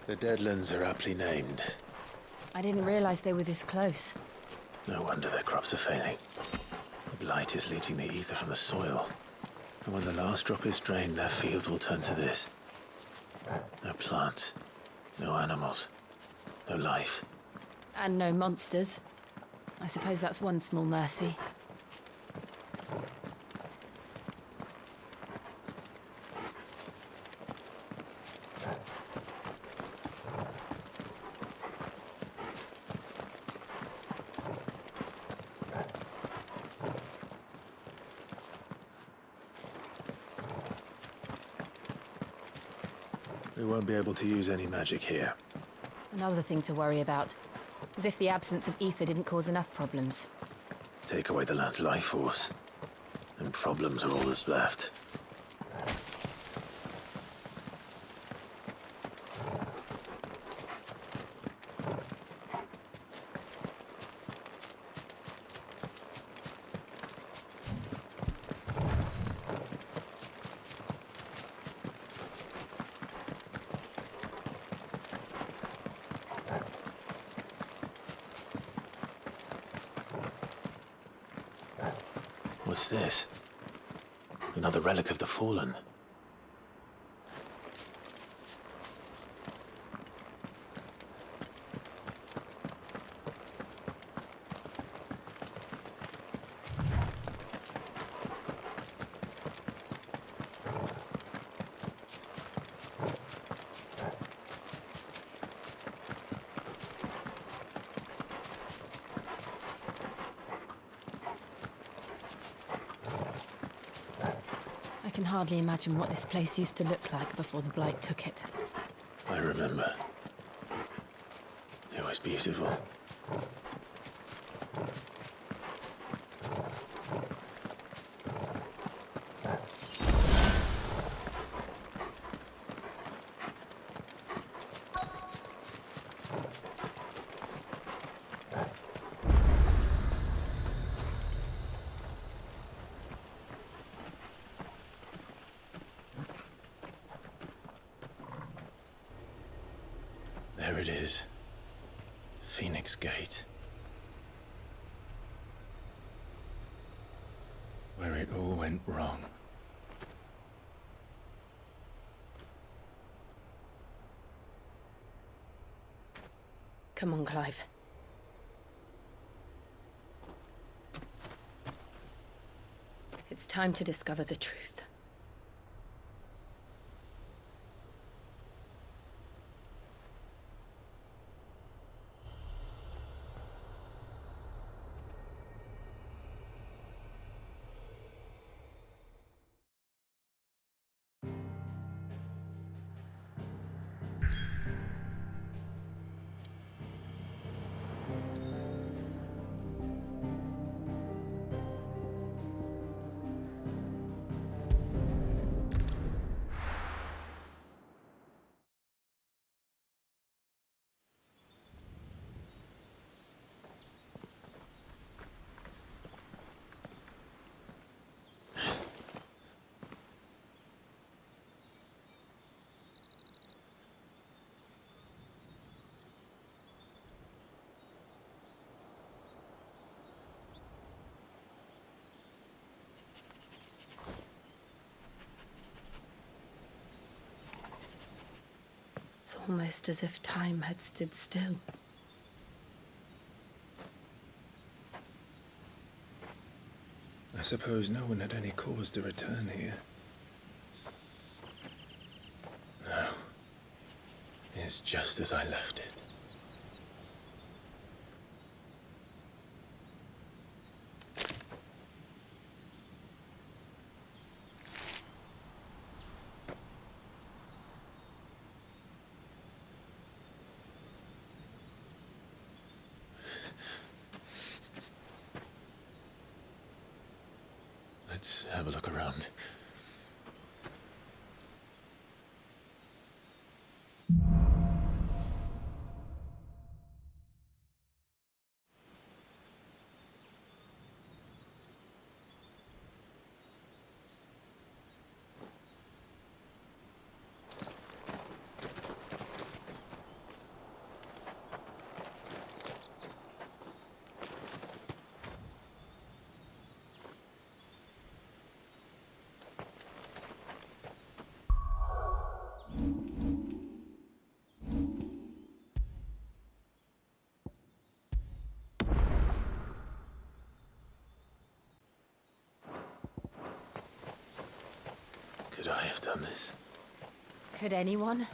The Deadlands are aptly named. I didn't realize they were this close. No wonder their crops are failing. The blight is leaching the ether from the soil. And when the last drop is drained, their fields will turn to this. No plants, no animals, no life. And no monsters. I suppose that's one small mercy. We won't be able to use any magic here. Another thing to worry about. As if the absence of ether didn't cause enough problems. Take away the land's life force, and problems are all that's left. What's this? Another relic of the Fallen. I can hardly imagine what this place used to look like before the blight took it. I remember. It was beautiful. There it is. Phoenix Gate. Where it all went wrong. Come on, Clive. It's time to discover the truth. It's almost as if time had stood still. I suppose no one had any cause to return here. No. It's just as I left it. Let's have a look around. Could I have done this? Could anyone?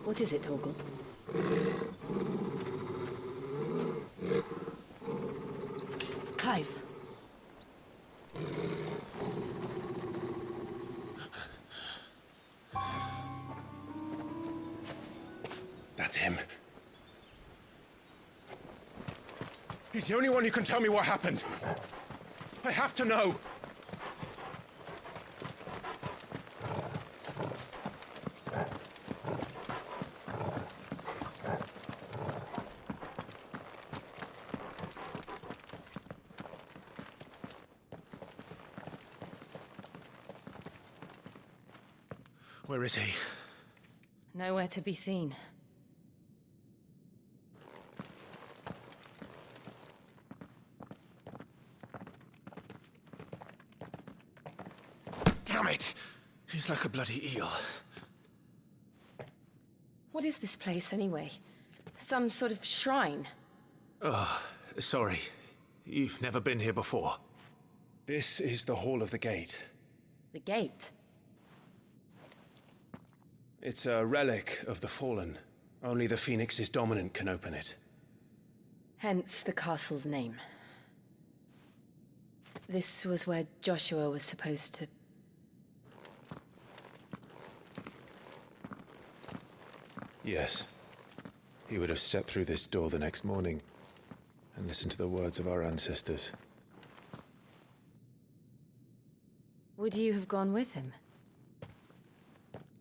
What is it, Torgal? Clive. That's him. He's the only one who can tell me what happened. I have to know. Where is he? Nowhere to be seen. Damn it! He's like a bloody eel. What is this place, anyway? Some sort of shrine? Oh, sorry. You've never been here before. This is the Hall of the Gate. The gate? It's a relic of the Fallen. Only the Phoenix's dominant can open it. Hence the castle's name. This was where Joshua was supposed to... Yes. He would have stepped through this door the next morning and listened to the words of our ancestors. Would you have gone with him?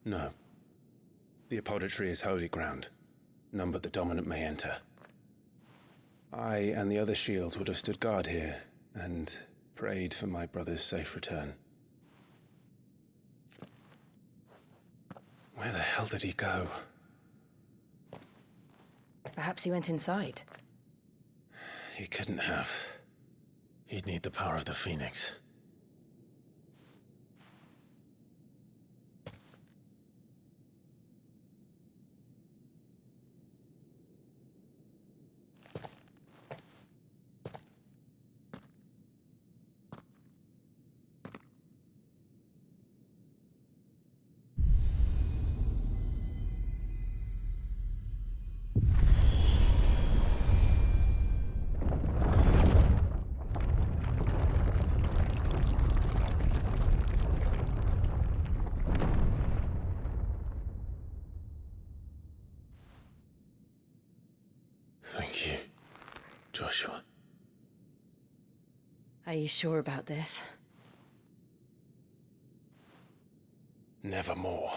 No. The apodatory is holy ground. None but the dominant may enter. I and the other shields would have stood guard here and prayed for my brother's safe return. Where the hell did he go? Perhaps he went inside. He couldn't have. He'd need the power of the Phoenix. Thank you, Joshua. Are you sure about this? Nevermore.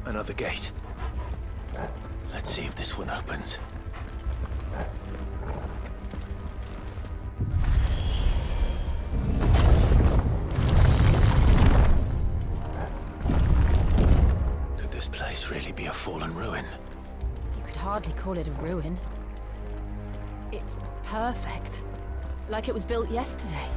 Another gate. Let's see if this one opens. Could this place really be a fallen ruin? You could hardly call it a ruin. It's perfect. Like it was built yesterday.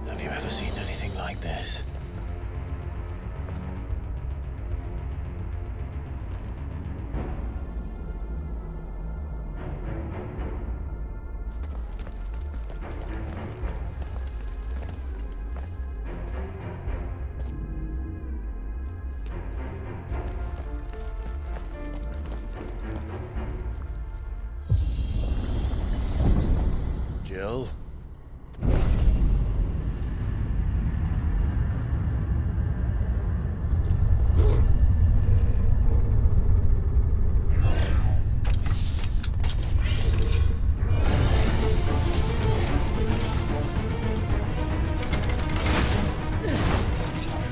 Have you ever seen anything like this? chill.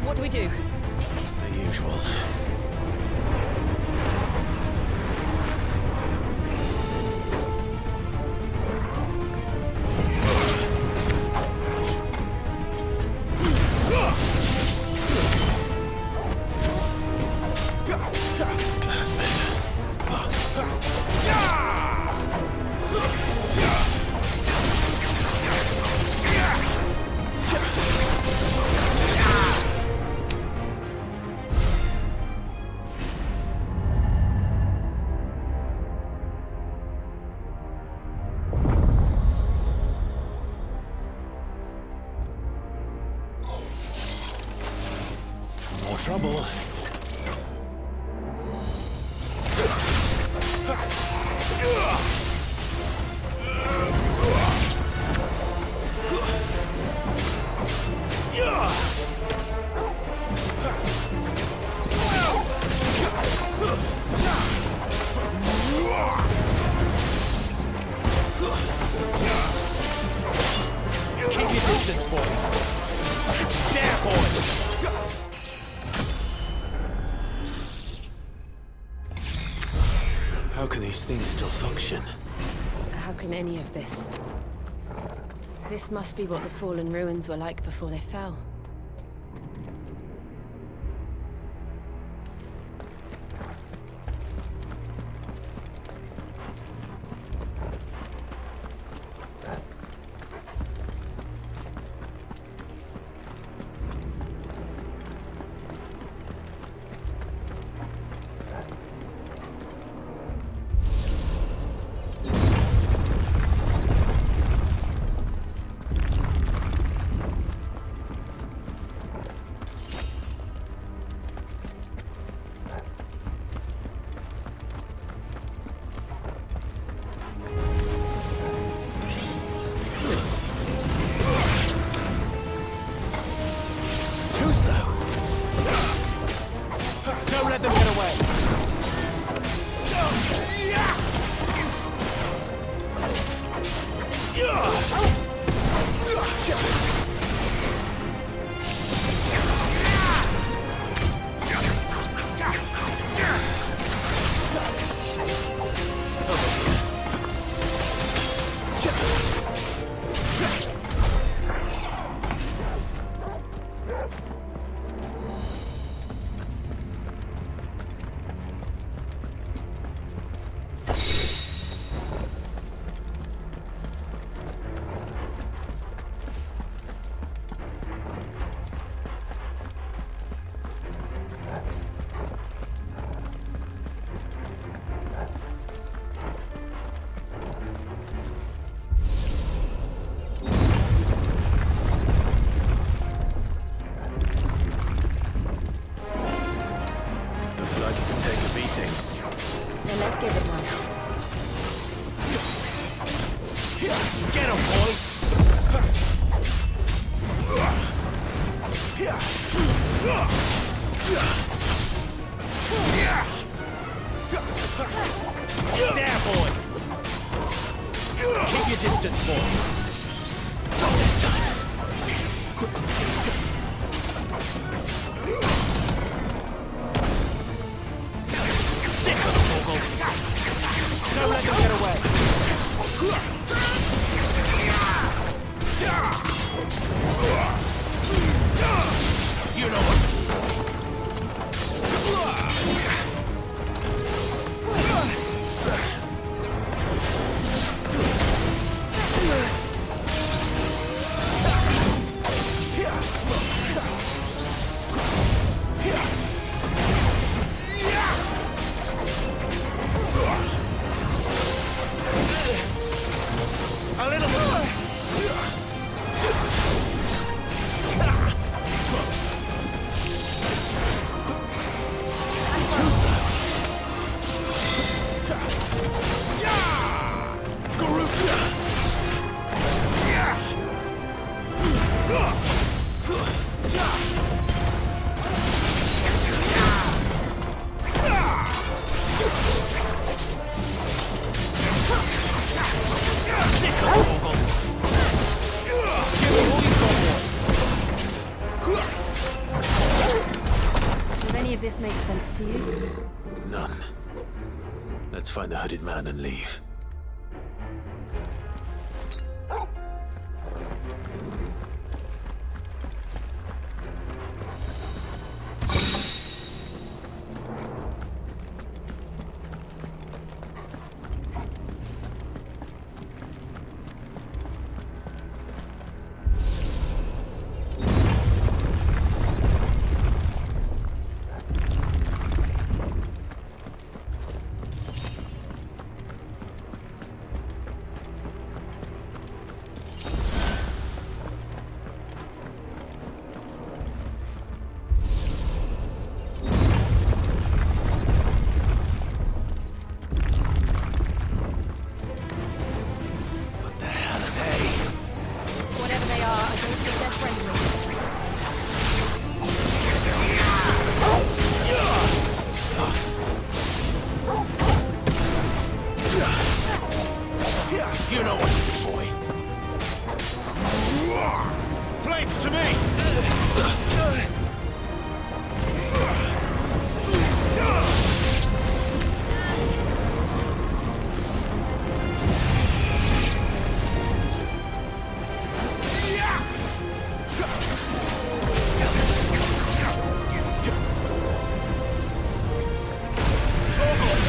What do we do? The usual. That's better. More trouble. Keep your distance, boy. There, boy. How can these things still function? How can any of this? This must be what the fallen ruins were like before they fell. Too slow. Don't let them get away. Looks like it can take a beating. Then let's give it one. Get him, boy. There, boy. Keep your distance, boy. Not this time. Sick of Torgal. Don't let them get away. You know what to do, boy. A little more. Too slow. any of this make sense to you? None. Let's find the hooded man and leave. Whatever they are, I don't think they're friendly. You know what to do, boy. Flames to me!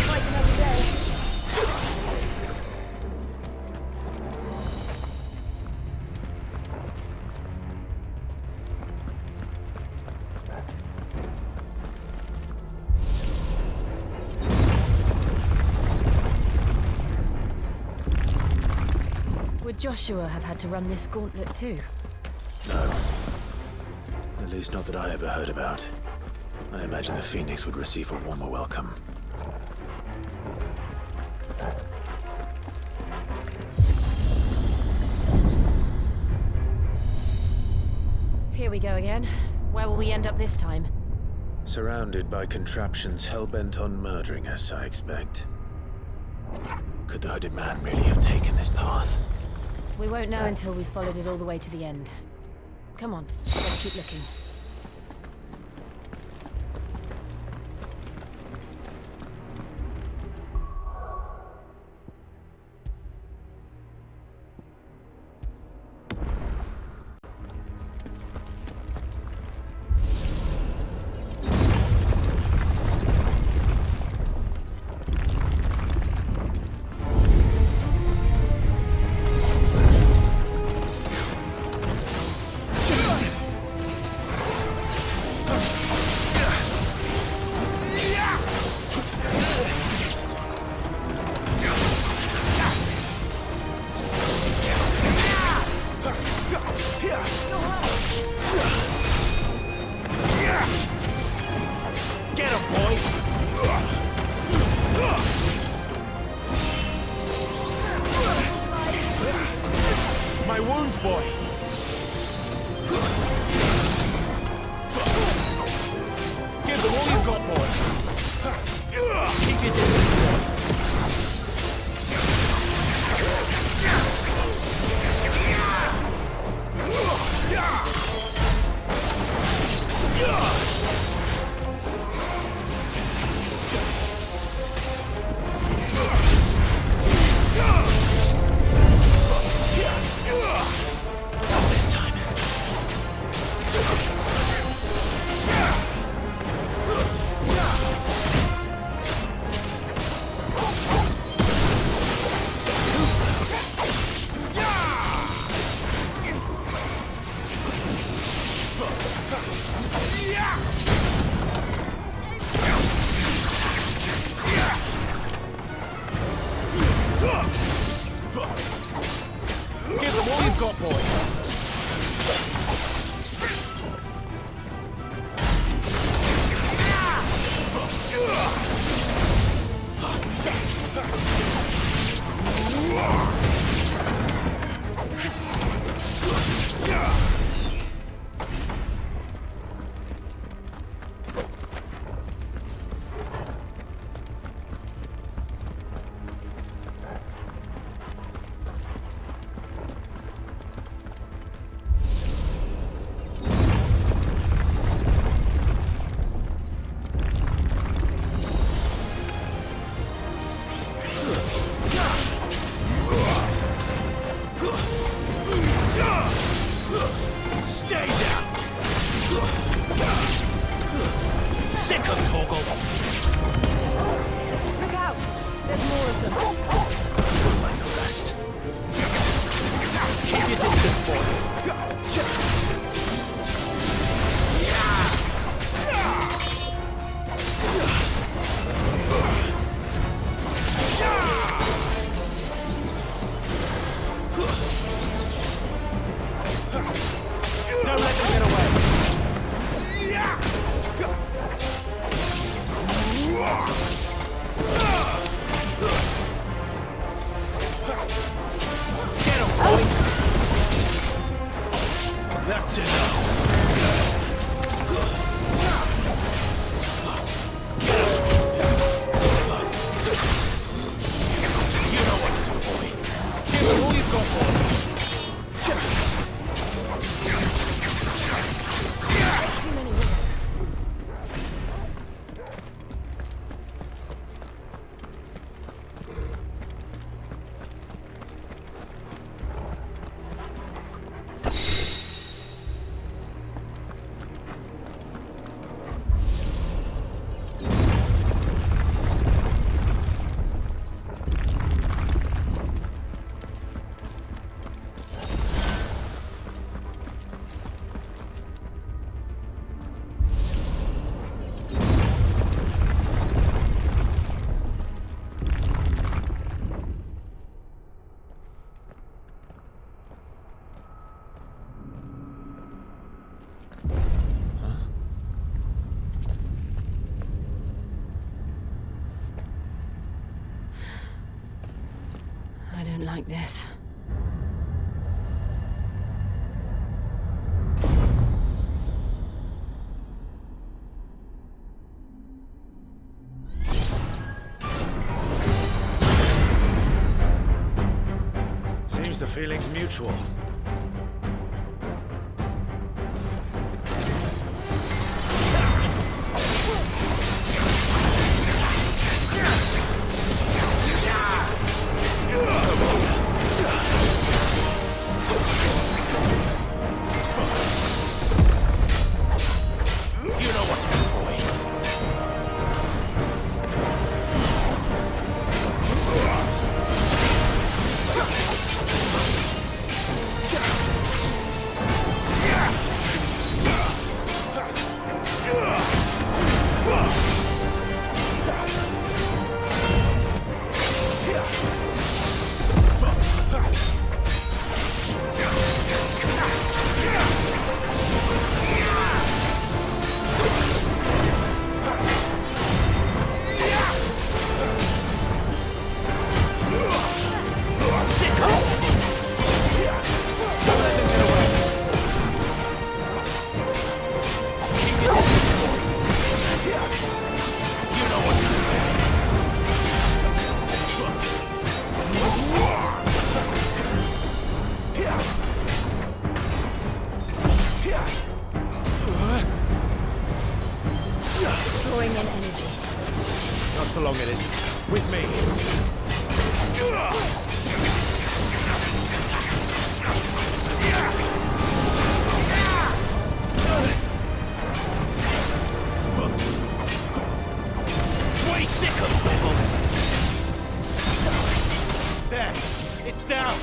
Fight another day. Would Joshua have had to run this gauntlet too? No. At least not that I ever heard about. I imagine the Phoenix would receive a warmer welcome. Here we go again. Where will we end up this time? Surrounded by contraptions hell-bent on murdering us, I expect. Could the hooded man really have taken this path? We won't know until we've followed it all the way to the end. Come on, let's keep looking. Get him, boy! My wounds, boy! Give them all you've got, boy! Keep your distance, boy! Torgal. Look out! There's more of them. Like the rest. Keep your distance, boy. Don't let them get away. Get him, boy. That's enough. You know what to do, boy. Give them all you've got, boy. Too many risks. I don't like this. Seems the feeling's mutual. You know what to do, boy. Drawing in energy. Not for long, it isn't. With me. Wait, sicko, Torgal. There. It's down.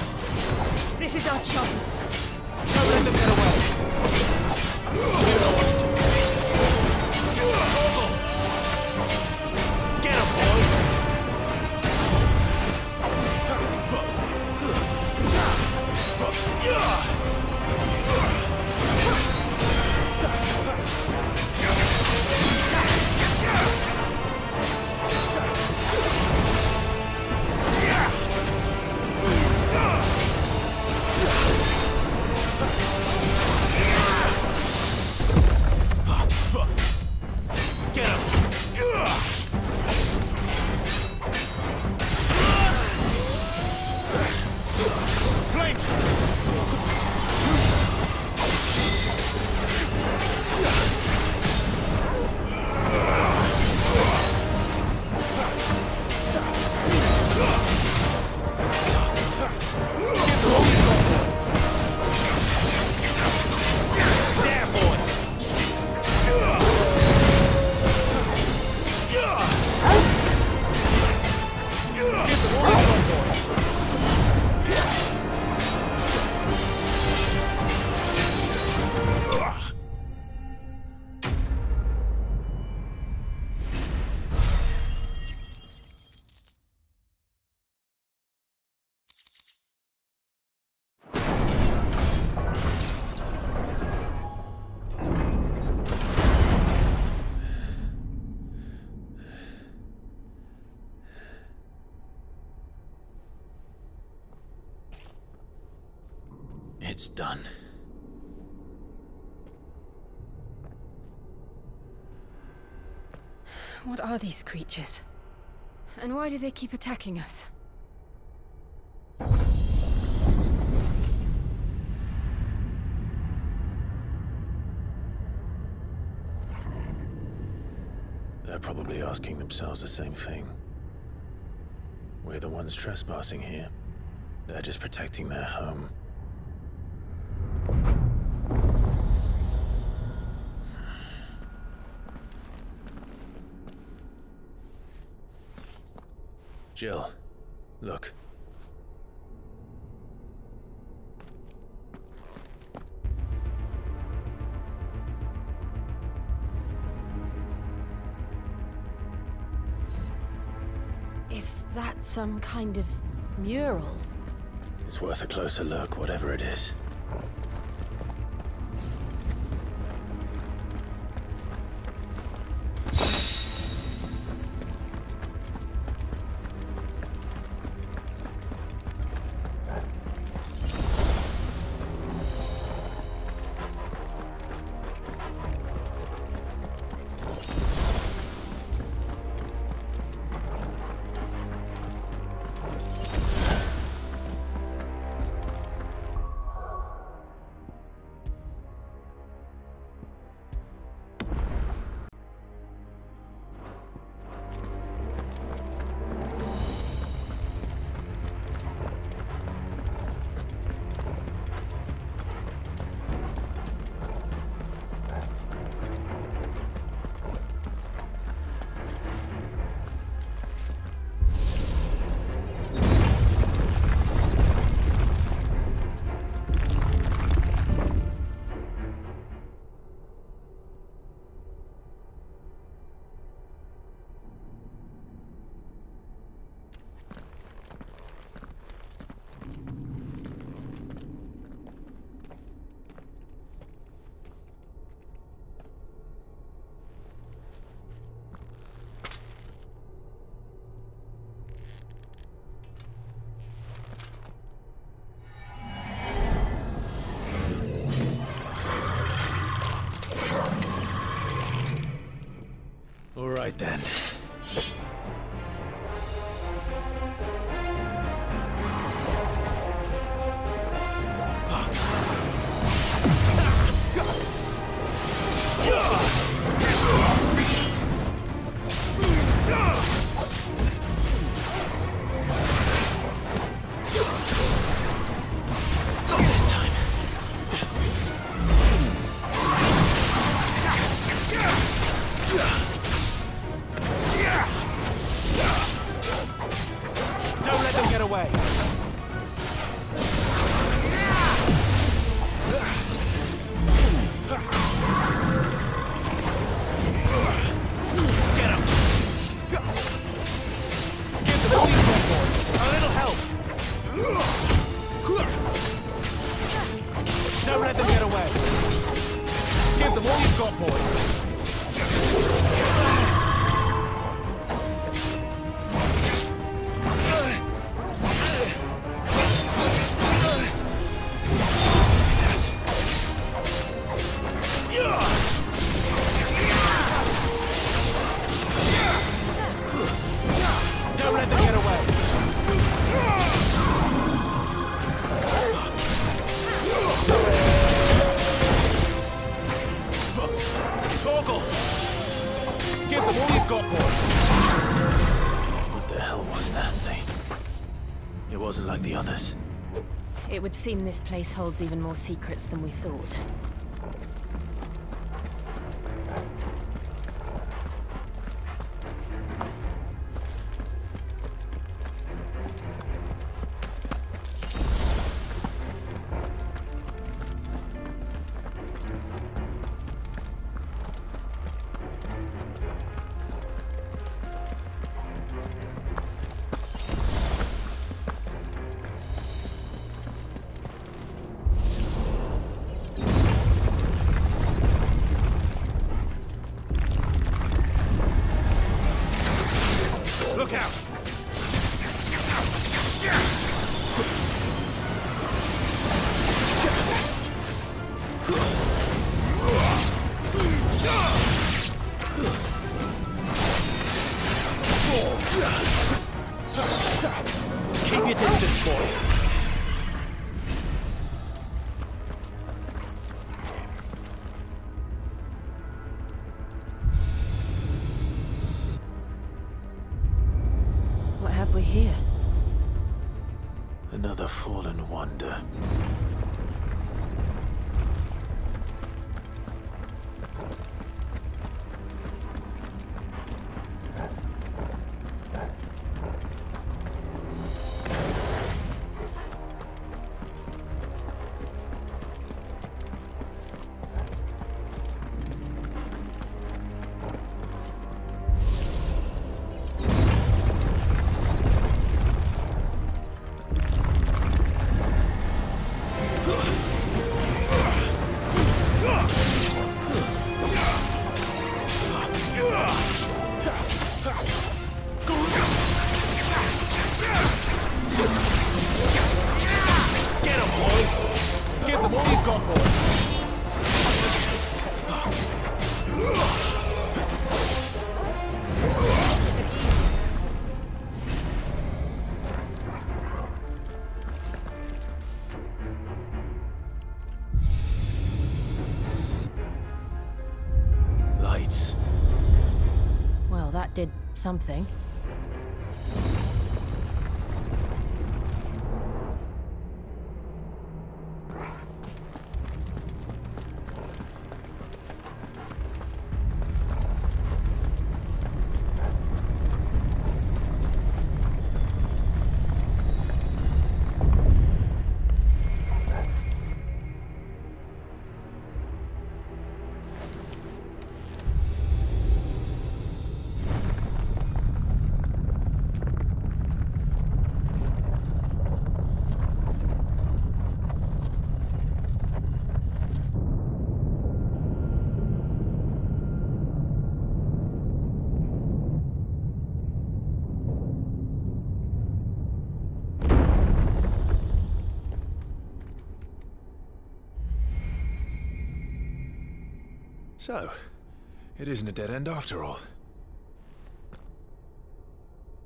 This is our chance. Don't let them get away. You know what to do. Torgal. Get him, boy. done. What are these creatures? And why do they keep attacking us? They're probably asking themselves the same thing. We're the ones trespassing here. They're just protecting their home. Jill, look. Is that some kind of mural? It's worth a closer look, whatever it is. All right then. It would seem this place holds even more secrets than we thought. Keep your distance, boy. What have we here? Another fallen wonder. Lights. Well, that did something. So, it isn't a dead end after all.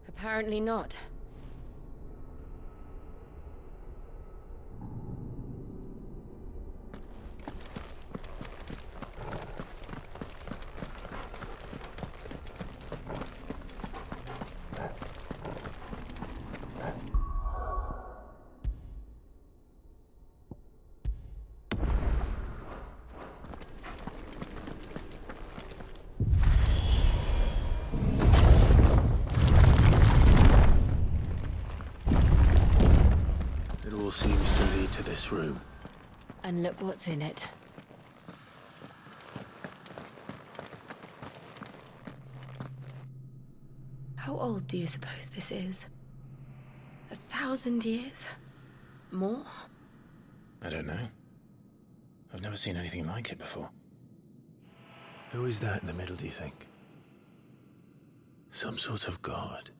Apparently not. It all seems to lead to this room. And look what's in it. How old do you suppose this is? 1,000 years? More? I don't know. I've never seen anything like it before. Who is that in the middle, do you think? Some sort of god?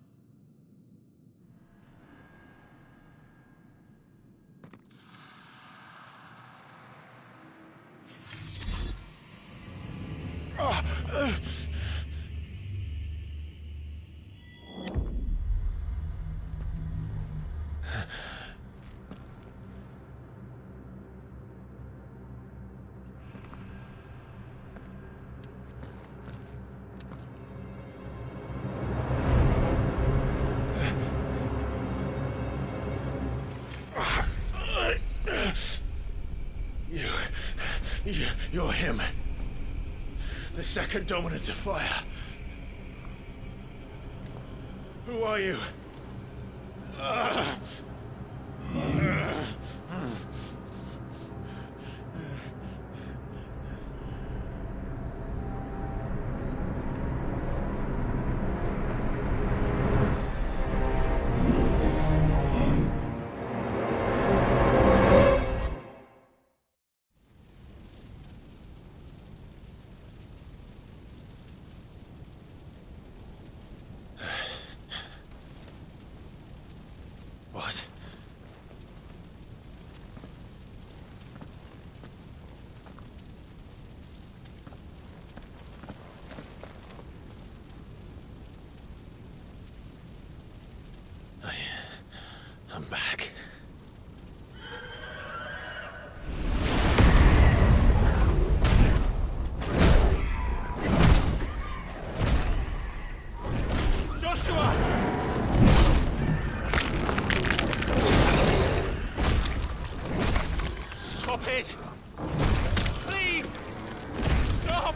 You're him. The second dominant of fire. Who are you? What? I'm back. Joshua! Stop it! Please! Stop!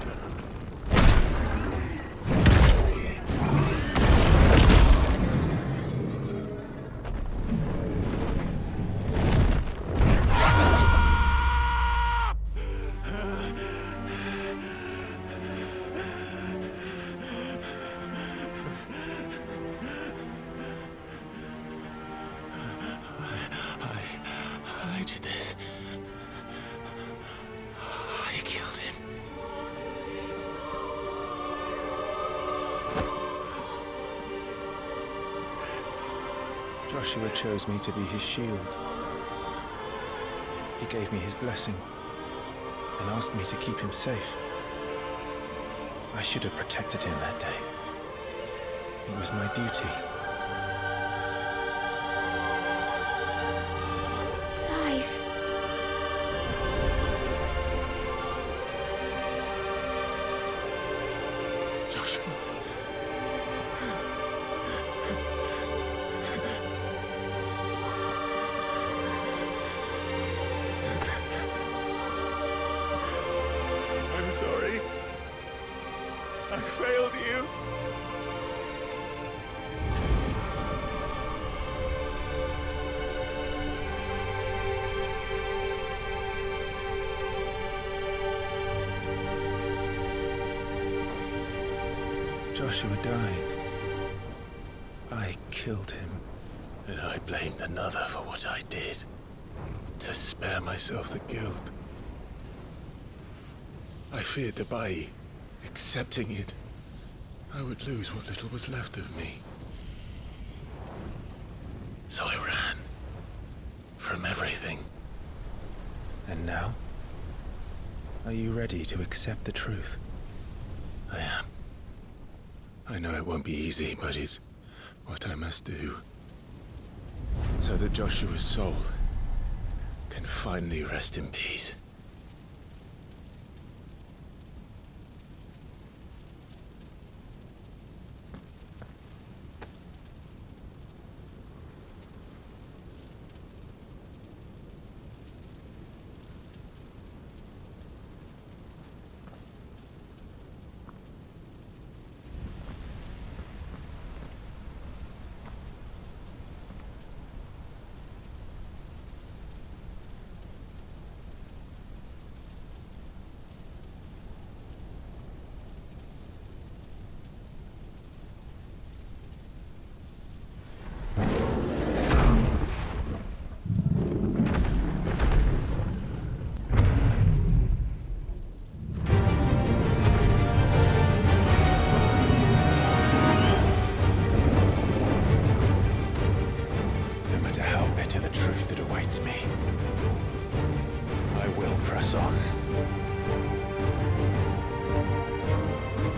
I did this. I killed him. Joshua chose me to be his shield. He gave me his blessing and asked me to keep him safe. I should have protected him that day. It was my duty. Clive. Joshua. I'm sorry. I failed you. Joshua died. I killed him. And I blamed another for what I did. To spare myself the guilt. I feared that by accepting it, I would lose what little was left of me. So I ran. From everything. And now? Are you ready to accept the truth? I am. I know it won't be easy, but it's what I must do. So that Joshua's soul can finally rest in peace.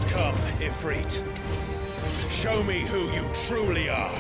Come, Ifrit. Show me who you truly are.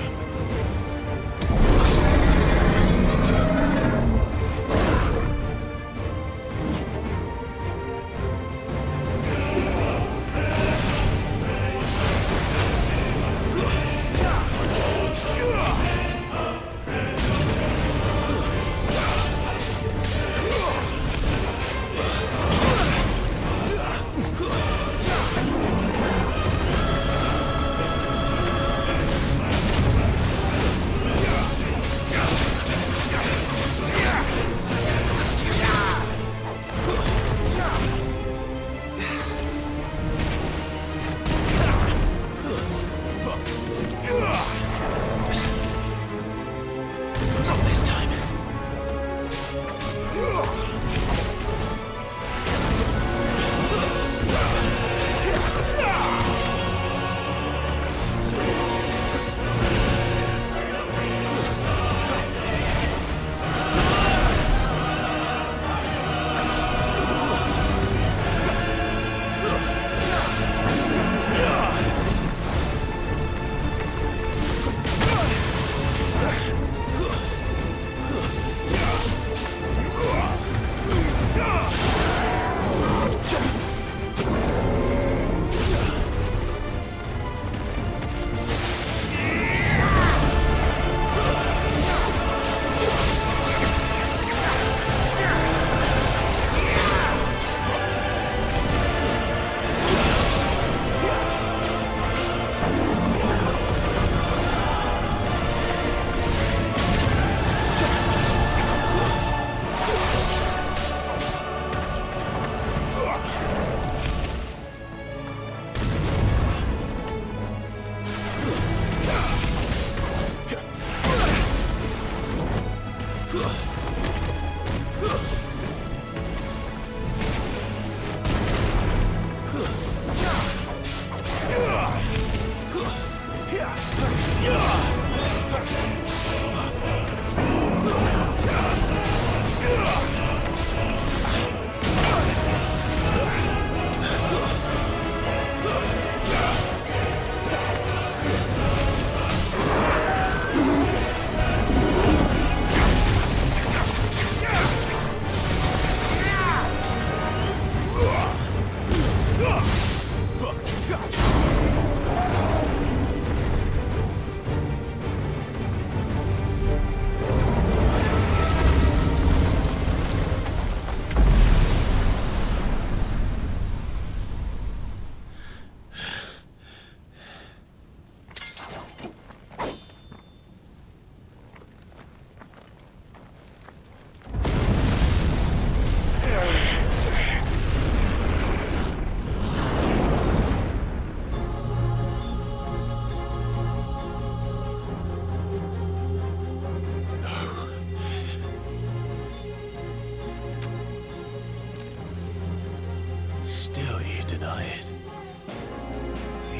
deny it.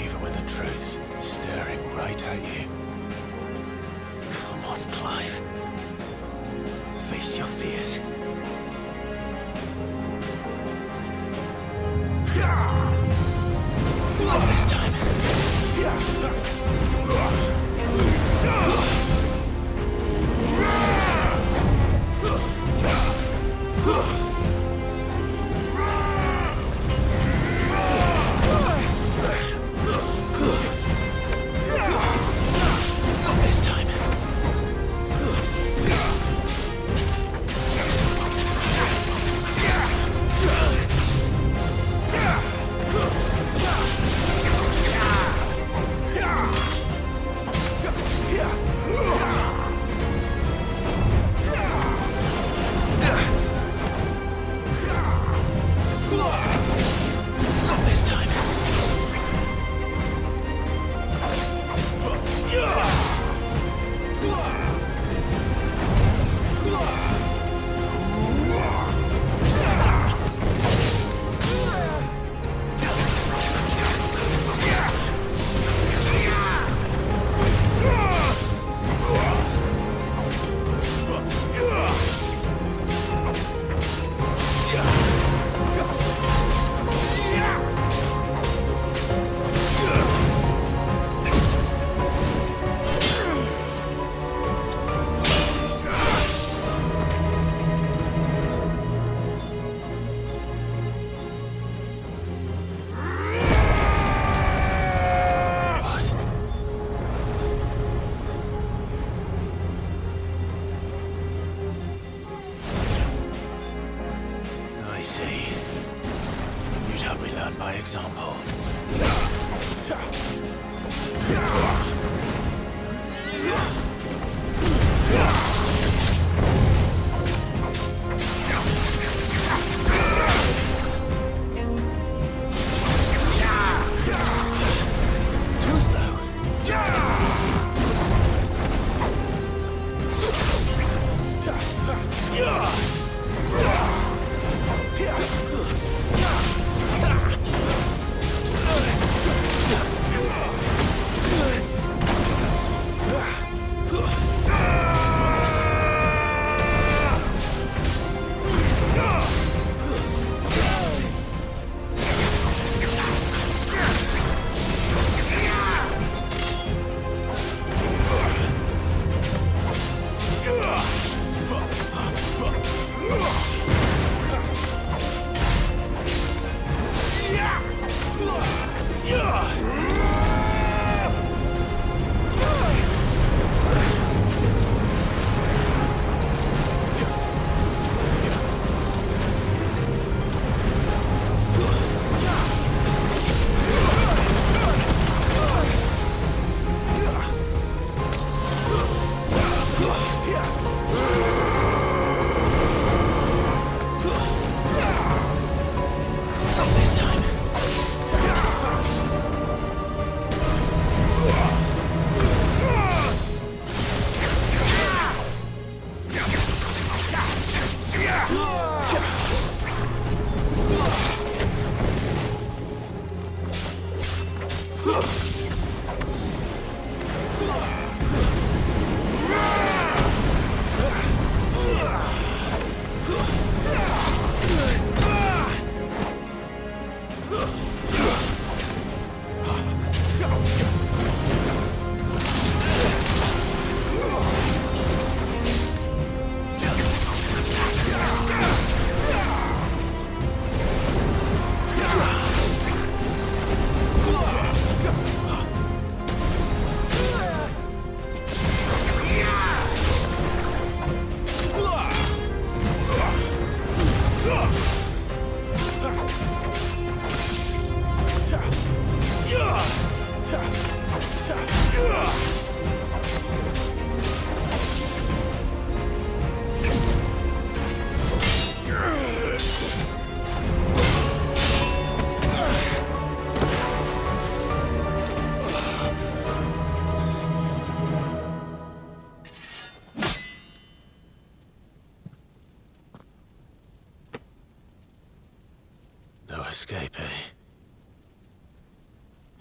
Even when the truth's staring right at you. Come on, Clive. Face your fears. Not this time. I see. You'd have me learn by example. Too slow.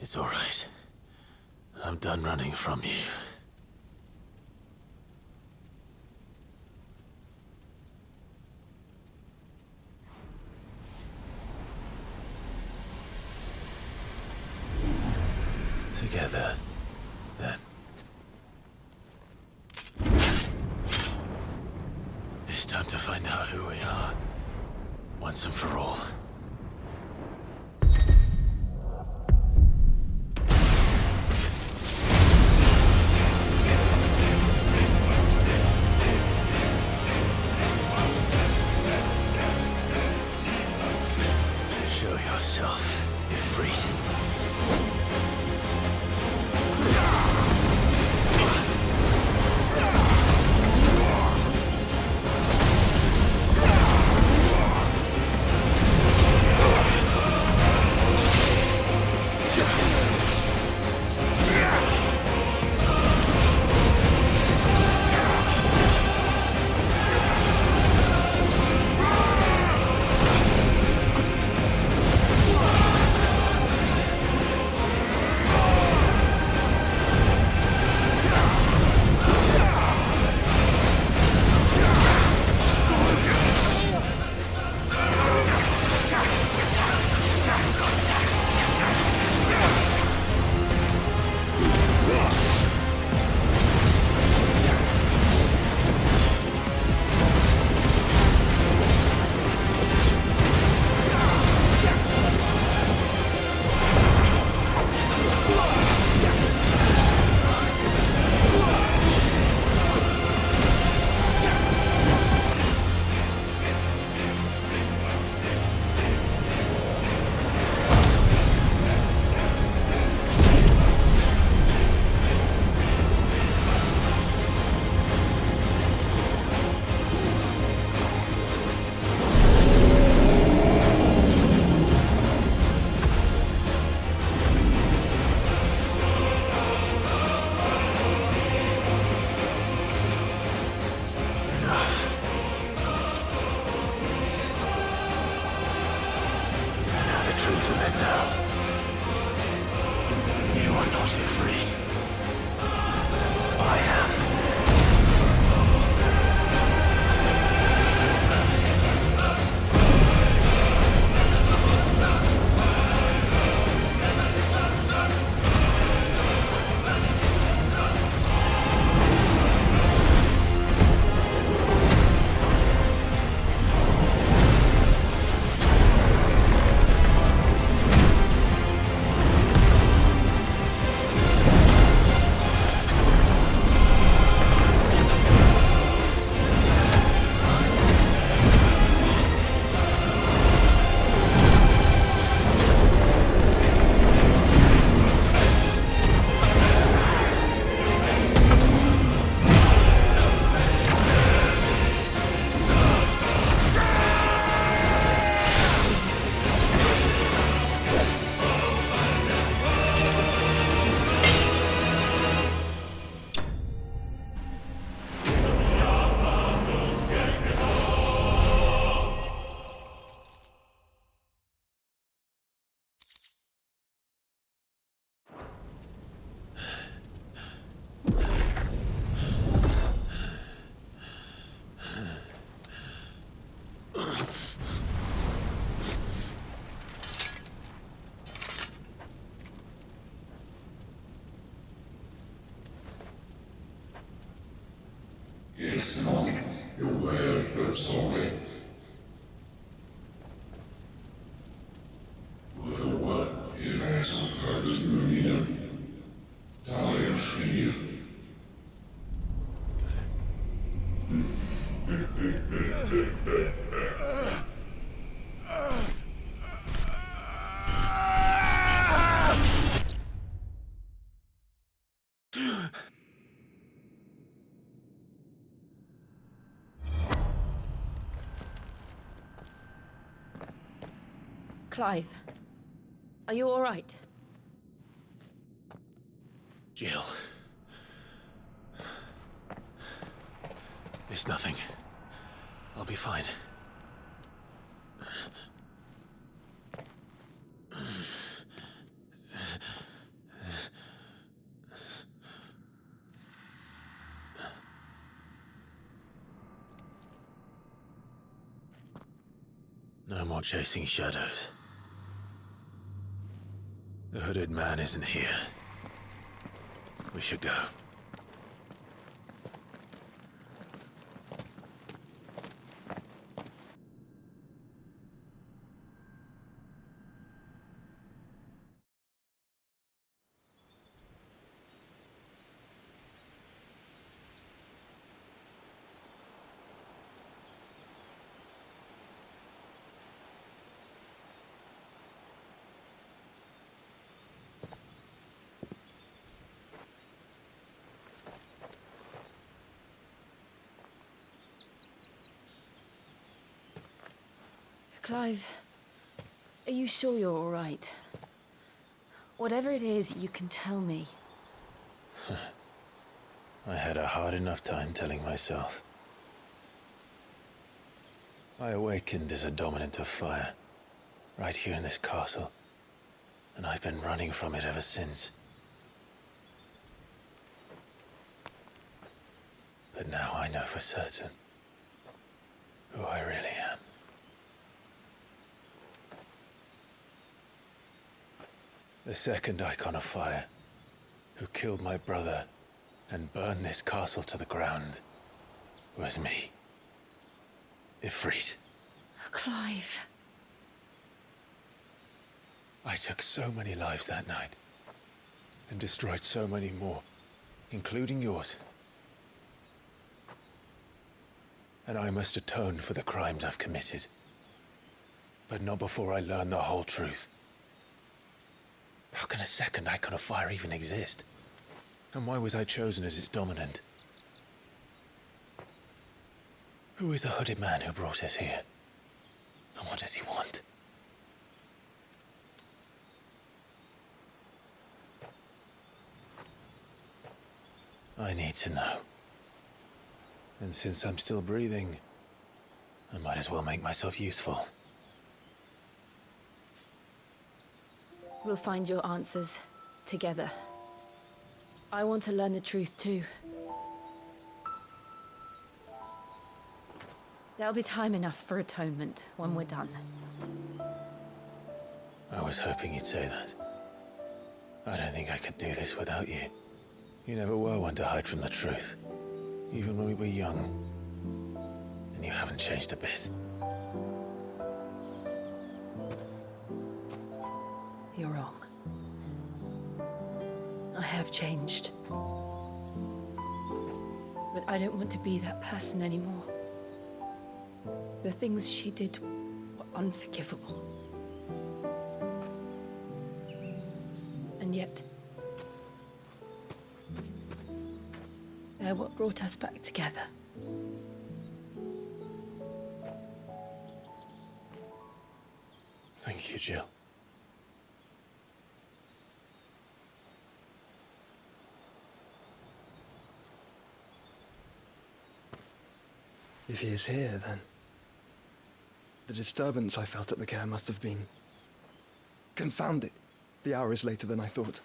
It's all right. I'm done running from you. Together, then. It's time to find out who we are, once and for all. Show yourself, Ifrit. Truth of it now. You are not afraid. I am. Clive, are you all right? Jill. It's nothing. I'll be fine. No more chasing shadows. The hooded man isn't here. We should go. Clive, are you sure you're all right? Whatever it is, you can tell me. I had a hard enough time telling myself. I awakened as a dominant of fire, right here in this castle, and I've been running from it ever since. But now I know for certain who I really am. The second icon of fire, who killed my brother and burned this castle to the ground, was me. Ifrit. Clive. I took so many lives that night, and destroyed so many more, including yours. And I must atone for the crimes I've committed. But not before I learn the whole truth. How can a second icon of fire even exist? And why was I chosen as its dominant? Who is the hooded man who brought us here? And what does he want? I need to know. And since I'm still breathing, I might as well make myself useful. We'll find your answers together. I want to learn the truth too. There'll be time enough for atonement when we're done. I was hoping you'd say that. I don't think I could do this without you. You never were one to hide from the truth, even when we were young. And you haven't changed a bit. You're wrong. I have changed. But I don't want to be that person anymore. The things she did were unforgivable. And yet, they're what brought us back together. Thank you, Jill. If he is here, then the disturbance I felt at the care must have been confounded. The hour is later than I thought.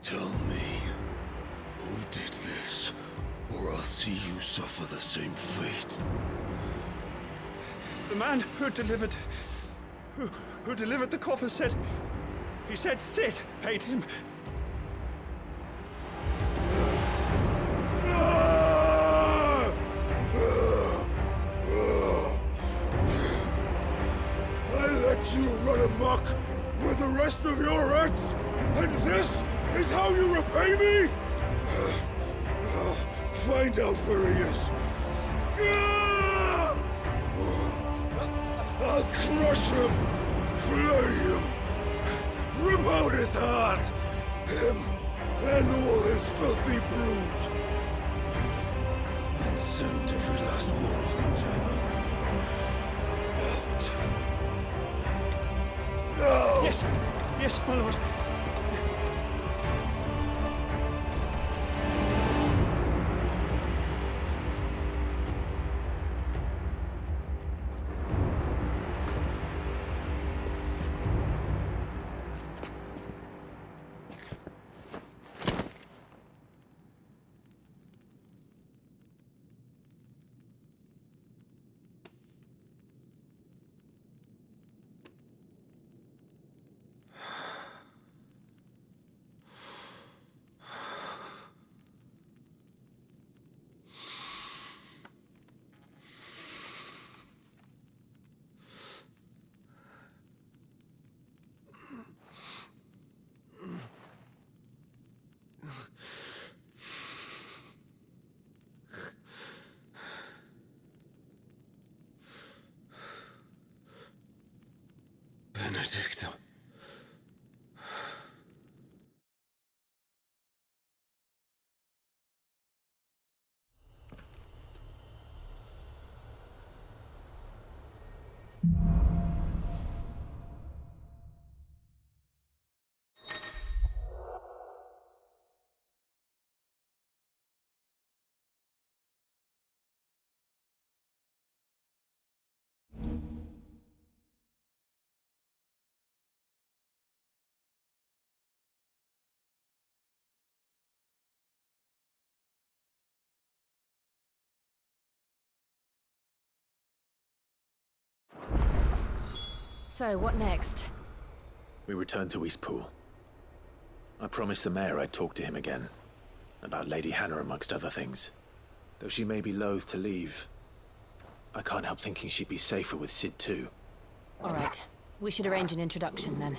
Tell me, who did this, or I'll see you suffer the same fate. The man who delivered the coffer said Sid paid him. I let you run amok with the rest of your rats, and this is how you repay me? Find out where he is. I'll crush him, flay him, rip out his heart, him and all his filthy brood. And Send every last one of them to out. No! Yes, yes, my lord. Benedicto. So, what next? We return to Eastpool. I promised the mayor I'd talk to him again. About Lady Hannah, amongst other things. Though she may be loath to leave, I can't help thinking she'd be safer with Sid too. All right. We should arrange an introduction then.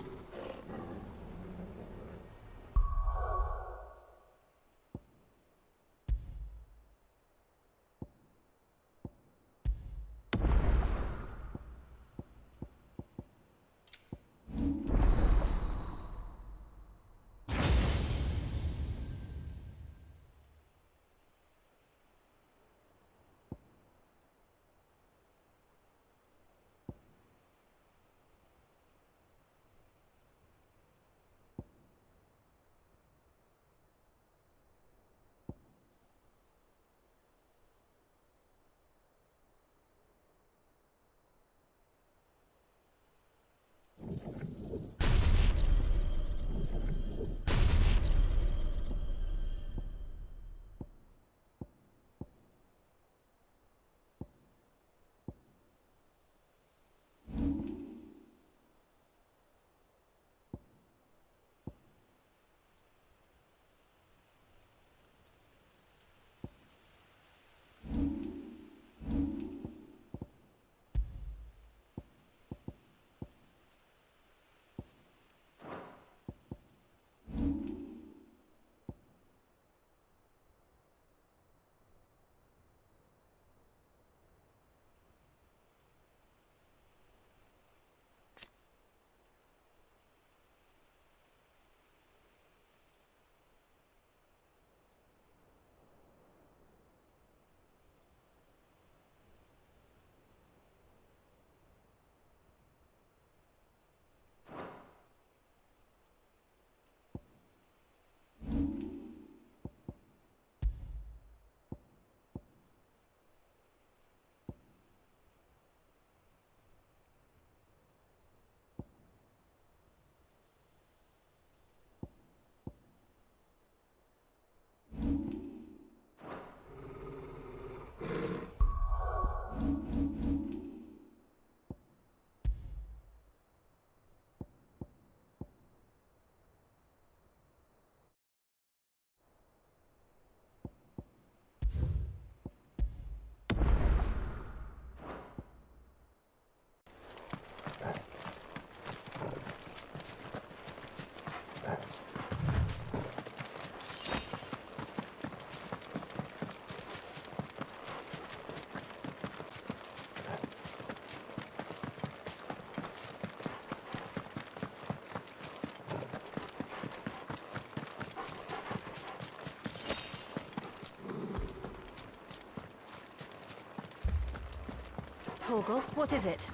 Torgal, what is it?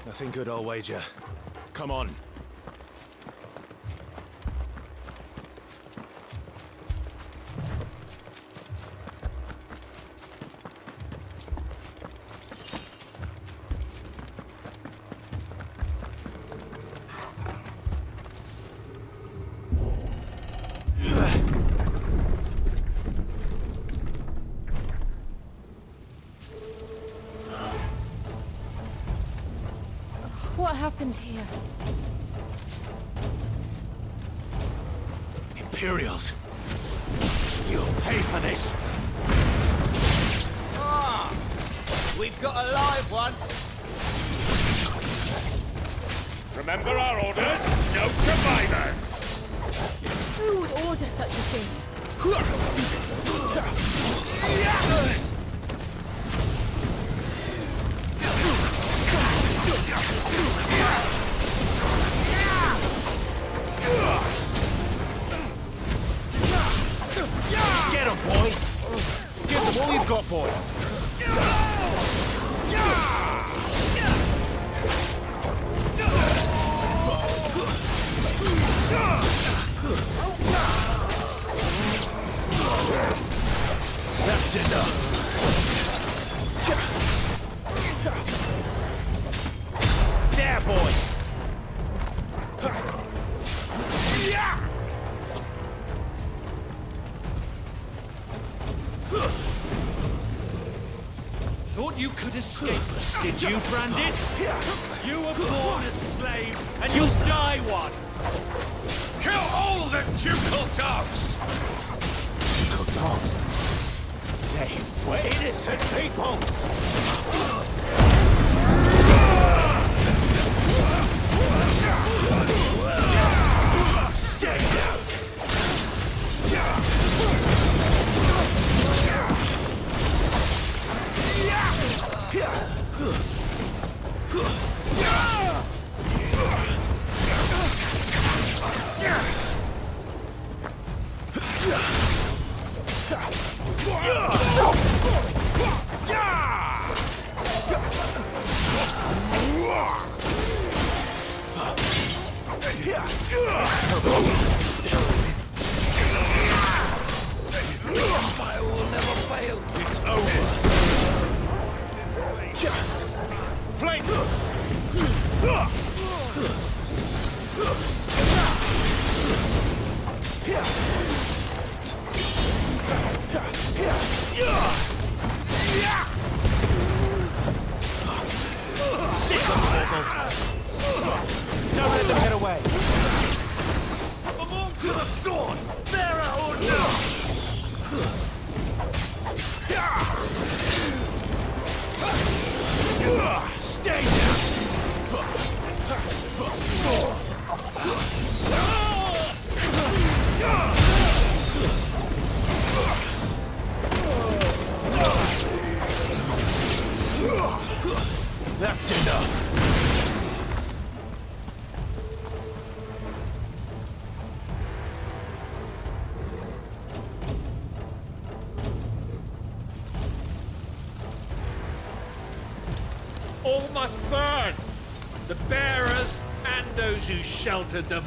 Nothing good, I'll wager. Come on. What happened here? Imperials! You'll pay for this! Ah! We've got a live one! Remember our orders? No survivors! Who would order such a thing? Get him, boy! Give them all you've got, boy! That's enough! There, boy! Thought you could escape us, did you, Branded? You were born a slave, and you'll die one! Kill all the ducal dogs! Ducal dogs? They were innocent people! Stay down! I will never fail! It's over! Flank! Sick of Torgal! Don't let them get away! I'm on to the sword! Bearer or not! Stay down! That's enough! All must burn! The bearers and those who sheltered them.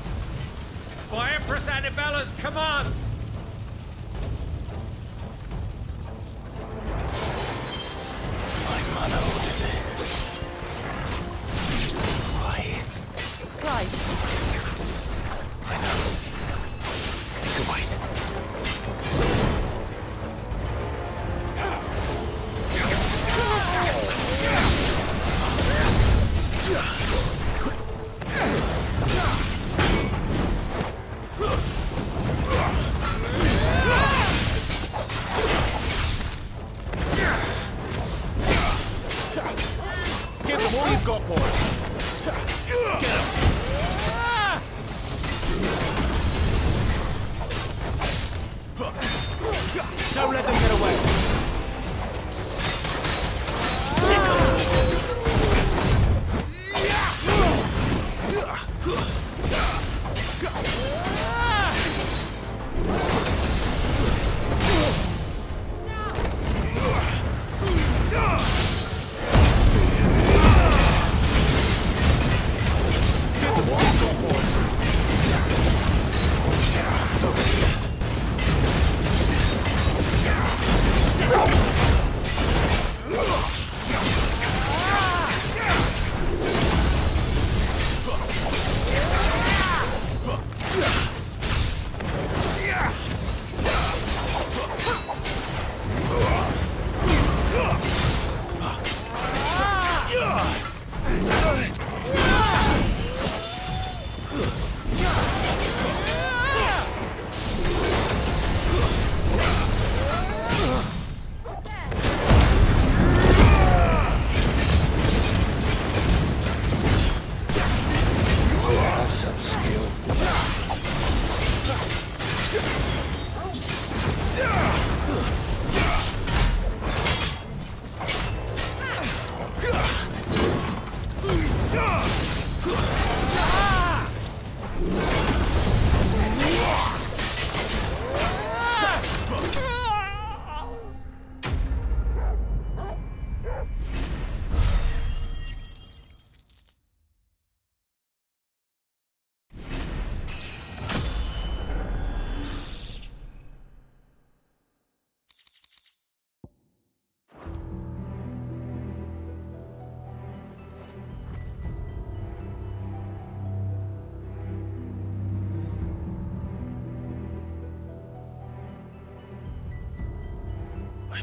By Empress Annibella's command! My mother ordered this. Why? Clive, I know. It can wait.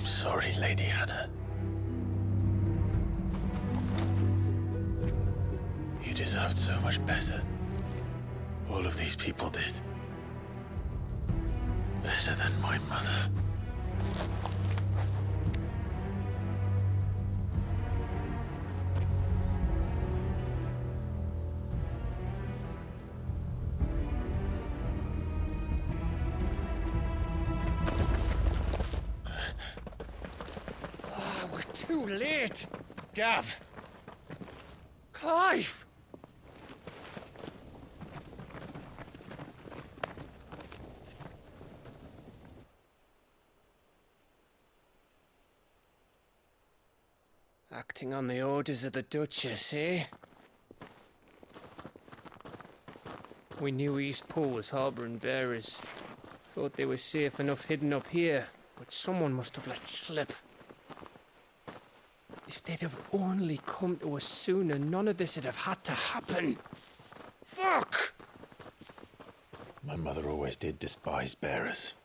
I'm sorry, Lady Hannah. You deserved so much better. All of these people did. Better than my mother. We're too late. Gav. Clive. Acting on the orders of the Duchess, eh? We knew Eastpool was harbouring bearers. Thought they were safe enough hidden up here, but someone must have let slip. If they'd have only come to us sooner, none of this would have had to happen. Fuck! My mother always did despise bearers.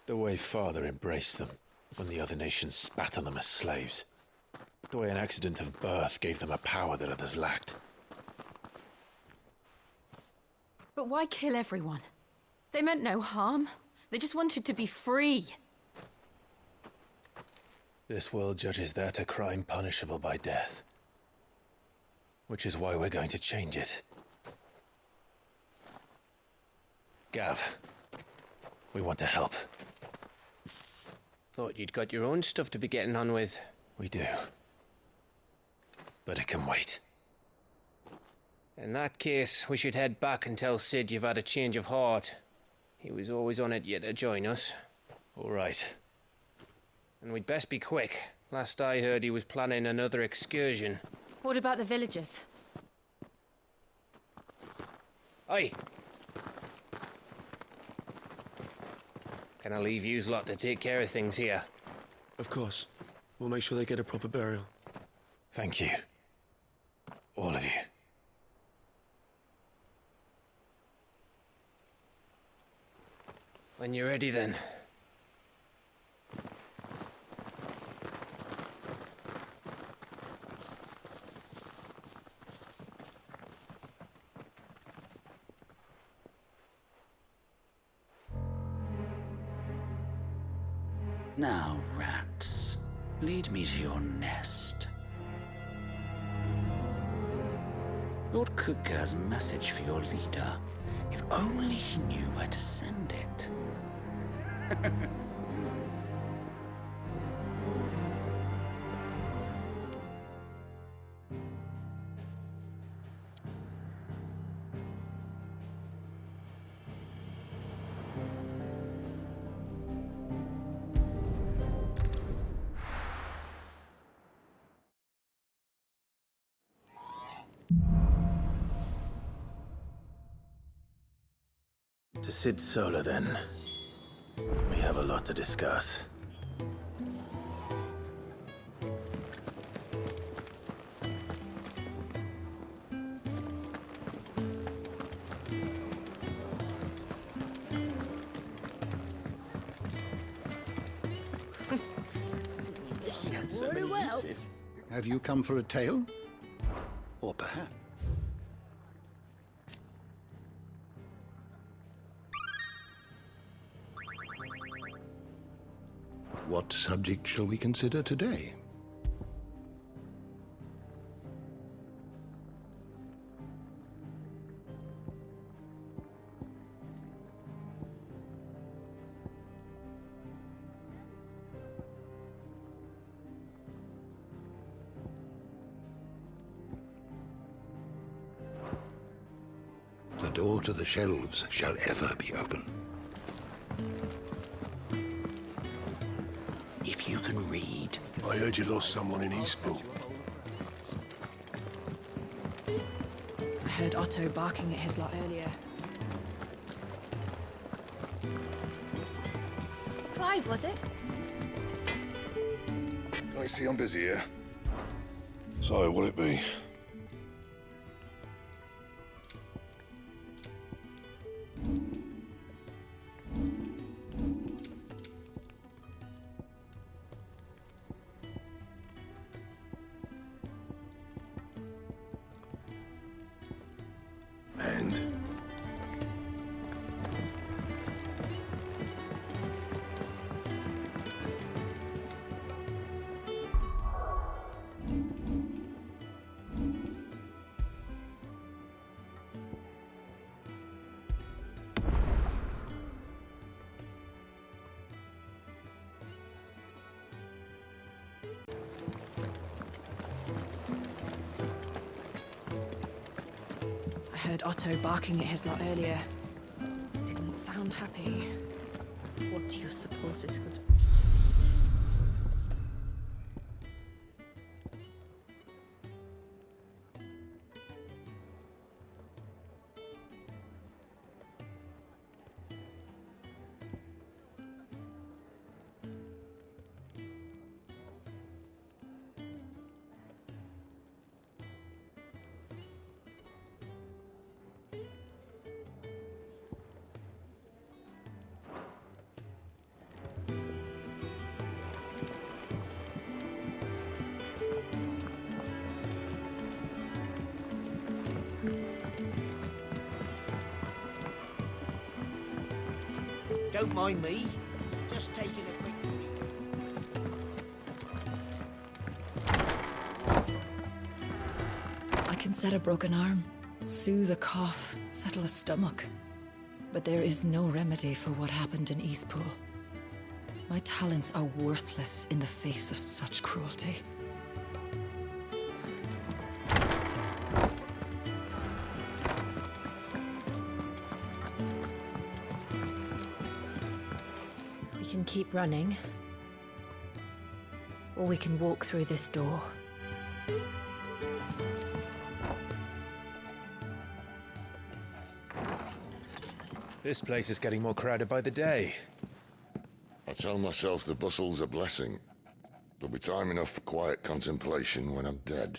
The way Father embraced them when the other nations spat on them as slaves. The way an accident of birth gave them a power that others lacked. But why kill everyone? They meant no harm. They just wanted to be free. This world judges that a crime punishable by death. Which is why we're going to change it. Gav, we want to help. Thought you'd got your own stuff to be getting on with. We do. But it can wait. In that case, we should head back and tell Sid you've had a change of heart. He was always on it yet to join us. All right. And we'd best be quick. Last I heard, he was planning another excursion. What about the villagers? Aye. Can I leave yous lot to take care of things here? Of course. We'll make sure they get a proper burial. Thank you. All of you. When you're ready, then. Now, rats, lead me to your nest. Lord Cook has a message for your leader. If only he knew where to send it. To Sid Solar, then. We have a lot to discuss. Very well. Have you come for a tale? Or perhaps... What subject shall we consider today? The door to the shelves shall ever be open. If you can read... I heard you lost someone in Eastpool. I heard Otto barking at his lot earlier. Clive, was it? I see I'm busy here. So, what'll it be? heard Otto barking at his lot earlier. Didn't sound happy. What do you suppose it could be? Don't mind me. Just taking a quick break. I can set a broken arm, soothe a cough, settle a stomach. But there is no remedy for what happened in Eastpool. My talents are worthless in the face of such cruelty. We can keep running, or we can walk through this door. This place is getting more crowded by the day. I tell myself the bustle's a blessing. There'll be time enough for quiet contemplation when I'm dead.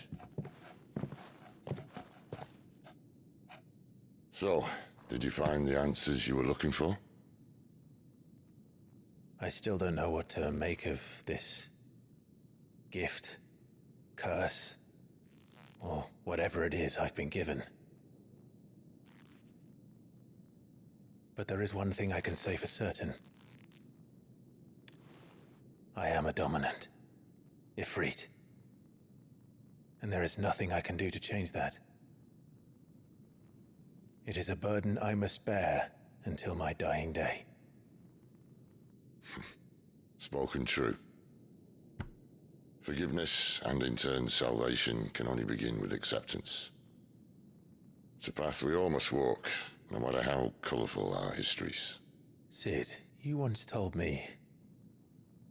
So, did you find the answers you were looking for? I still don't know what to make of this gift, curse, or whatever it is I've been given. But there is one thing I can say for certain. I am a dominant, Ifrit. And there is nothing I can do to change that. It is a burden I must bear until my dying day. Spoken true. Forgiveness, and in turn salvation, can only begin with acceptance. It's a path we all must walk, no matter how colourful our histories. Sid, you once told me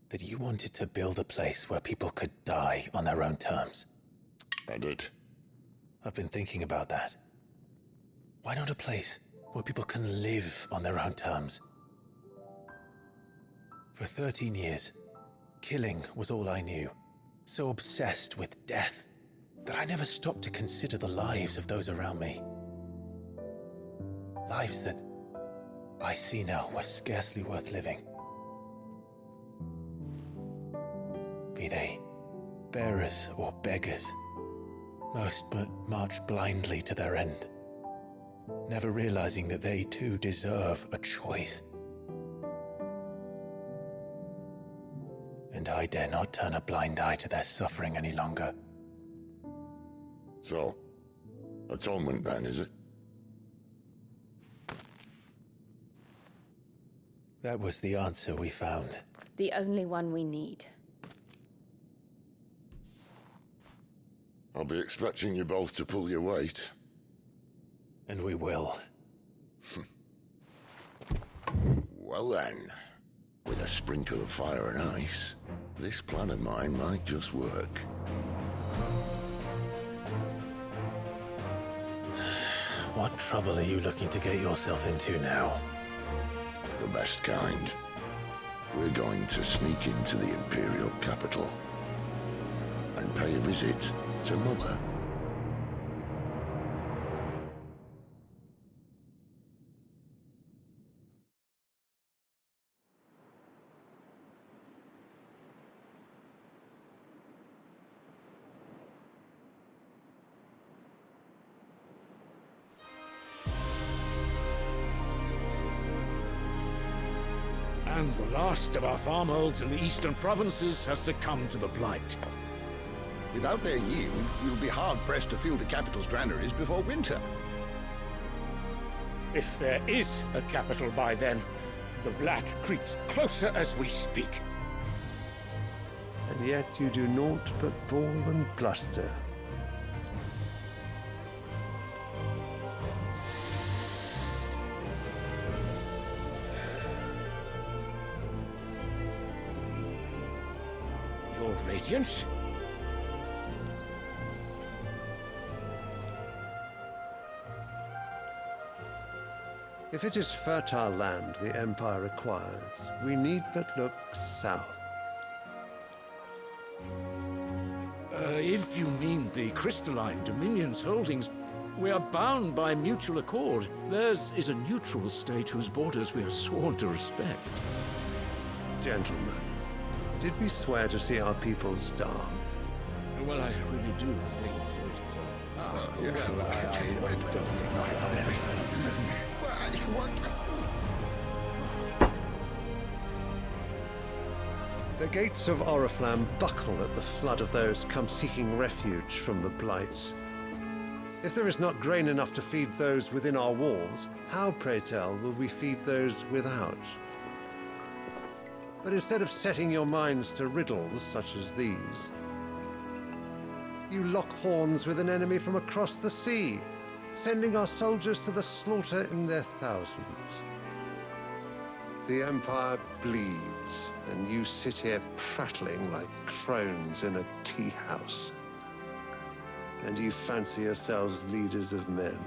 that you wanted to build a place where people could die on their own terms. I did. I've been thinking about that. Why not a place where people can live on their own terms? For 13 years, killing was all I knew. So obsessed with death that I never stopped to consider the lives of those around me. Lives that I see now were scarcely worth living. Be they bearers or beggars, most march blindly to their end, never realizing that they too deserve a choice. And I dare not turn a blind eye to their suffering any longer. So, atonement then, is it? That was the answer we found. The only one we need. I'll be expecting you both to pull your weight. And we will. Well then, with a sprinkle of fire and ice, this plan of mine might just work. What trouble are you looking to get yourself into now? The best kind. We're going to sneak into the Imperial capital and pay a visit to Mother. And the last of our farmholds in the eastern provinces has succumbed to the blight. Without their yield, you'll be hard-pressed to fill the capital's granaries before winter. If there is a capital by then, the black creeps closer as we speak. And yet you do naught but bawl and bluster. Radiance? If it is fertile land the Empire requires, we need but look south. If you mean the crystalline Dominion's holdings, we are bound by mutual accord. Theirs is a neutral state whose borders we are sworn to respect. Gentlemen, did we swear to see our people starve? Well, I really do think The gates of Oriflamme buckle at the flood of those come seeking refuge from the Blight. If there is not grain enough to feed those within our walls, how, pray tell, will we feed those without? But instead of setting your minds to riddles such as these, you lock horns with an enemy from across the sea, sending our soldiers to the slaughter in their thousands. The Empire bleeds, and you sit here prattling like crones in a tea house. And you fancy yourselves leaders of men.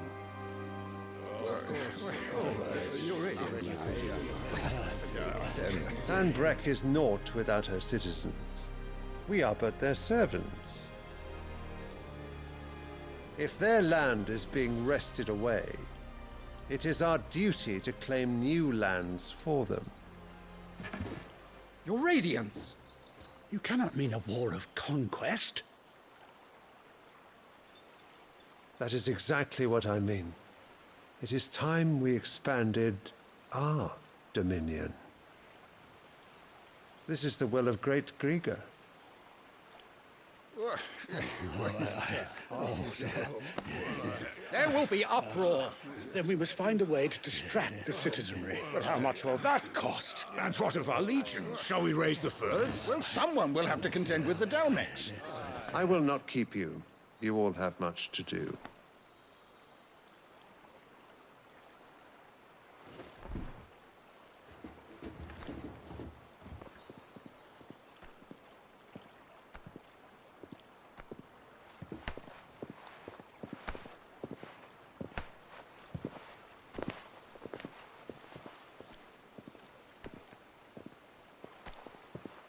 Sanbreque is naught without her citizens. We are but their servants. If their land is being wrested away, it is our duty to claim new lands for them. Your Radiance! You cannot mean a war of conquest. That is exactly what I mean. It is time we expanded our dominion. This is the will of great Grieger. There will be uproar. Then we must find a way to distract the citizenry. But how much will that cost? And what of our legions? Shall we raise the furs? Well, someone will have to contend with the Dalmex. I will not keep you. You all have much to do.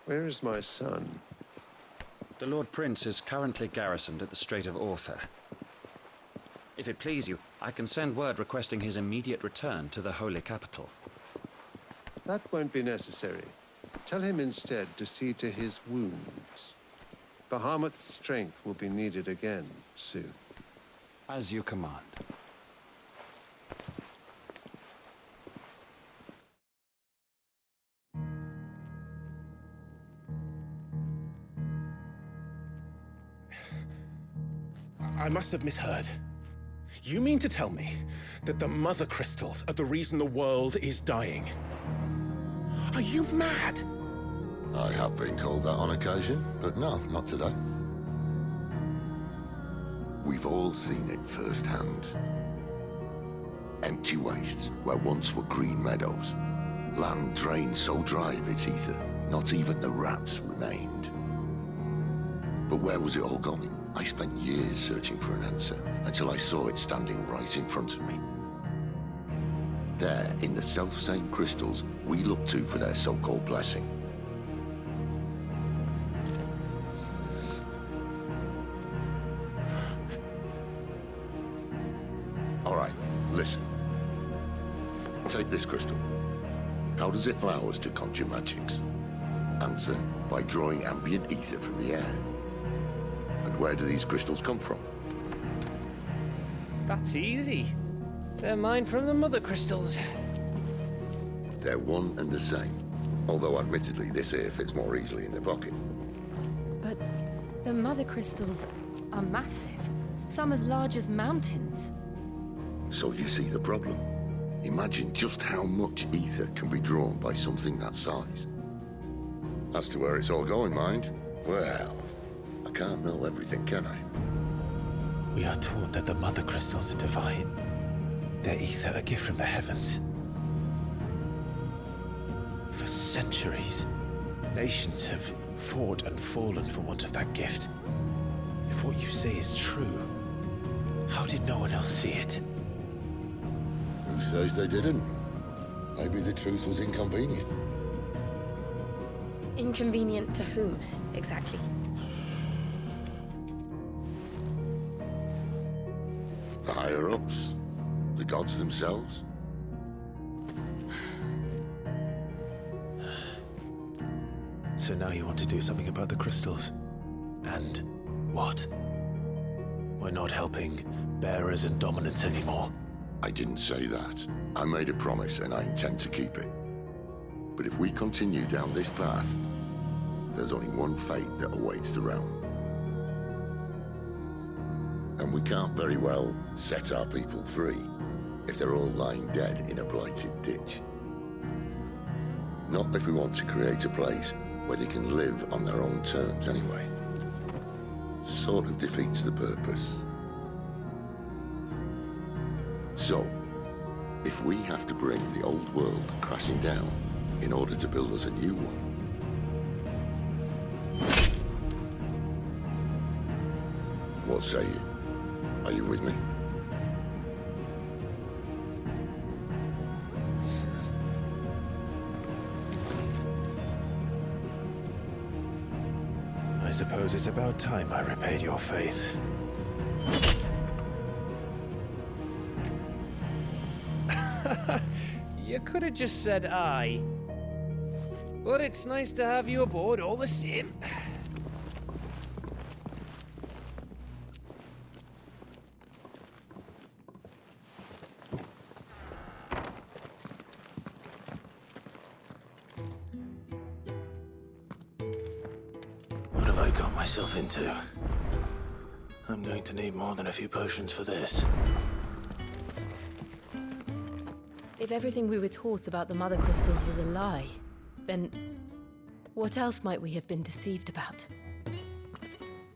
Where is my son? The Lord Prince is currently garrisoned at the Strait of Author. If it please you, I can send word requesting his immediate return to the Holy Capital. That won't be necessary. Tell him instead to see to his wounds. Bahamut's strength will be needed again soon. As you command. I must have misheard. You mean to tell me that the Mother Crystals are the reason the world is dying? Are you mad? I have been called that on occasion, but no, not today. We've all seen it firsthand. Empty wastes where once were green meadows. Land drained so dry of its ether, not even the rats remained. But where was it all going? I spent years searching for an answer, until I saw it standing right in front of me. There, in the self-same crystals we look to for their so-called blessing. All right, listen. Take this crystal. How does it allow us to conjure magics? Answer, by drawing ambient ether from the air. And where do these crystals come from? That's easy. They're mine from the Mother Crystals. They're one and the same. Although admittedly this here fits more easily in the pocket. But the Mother Crystals are massive. Some as large as mountains. So you see the problem. Imagine just how much ether can be drawn by something that size. As to where it's all going, mind, well, I can't know everything, can I? We are taught that the Mother Crystals are divine. Their ether a gift from the heavens. For centuries, nations have fought and fallen for want of that gift. If what you say is true, how did no one else see it? Who says they didn't? Maybe the truth was inconvenient. Inconvenient to whom, exactly? The higher-ups? The gods themselves? So now you want to do something about the crystals. And what? We're not helping bearers and dominants anymore. I didn't say that. I made a promise and I intend to keep it. But if we continue down this path, there's only one fate that awaits the realm. And we can't very well set our people free if they're all lying dead in a blighted ditch. Not if we want to create a place where they can live on their own terms anyway. Sort of defeats the purpose. So, if we have to bring the old world crashing down in order to build us a new one, what say you? Are you with me? I suppose it's about time I repaid your faith. You could have just said aye. But it's nice to have you aboard all the same. What have I got myself into? I'm going to need more than a few potions for this. If everything we were taught about the Mother Crystals was a lie, then what else might we have been deceived about?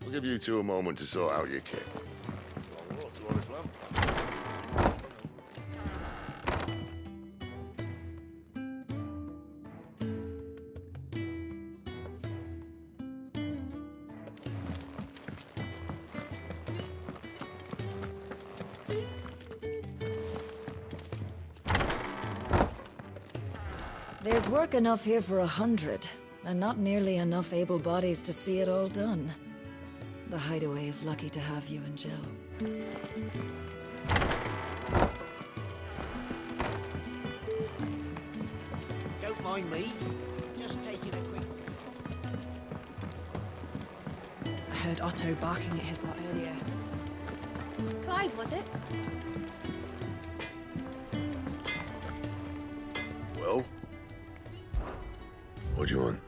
I'll give you two a moment to sort out your kit. There's work enough here for 100, and not nearly enough able bodies to see it all done. The Hideaway is lucky to have you and Jill. Don't mind me. Just taking a quick... I heard Otto barking at his lot earlier. Clive, was it? Well? What do you want?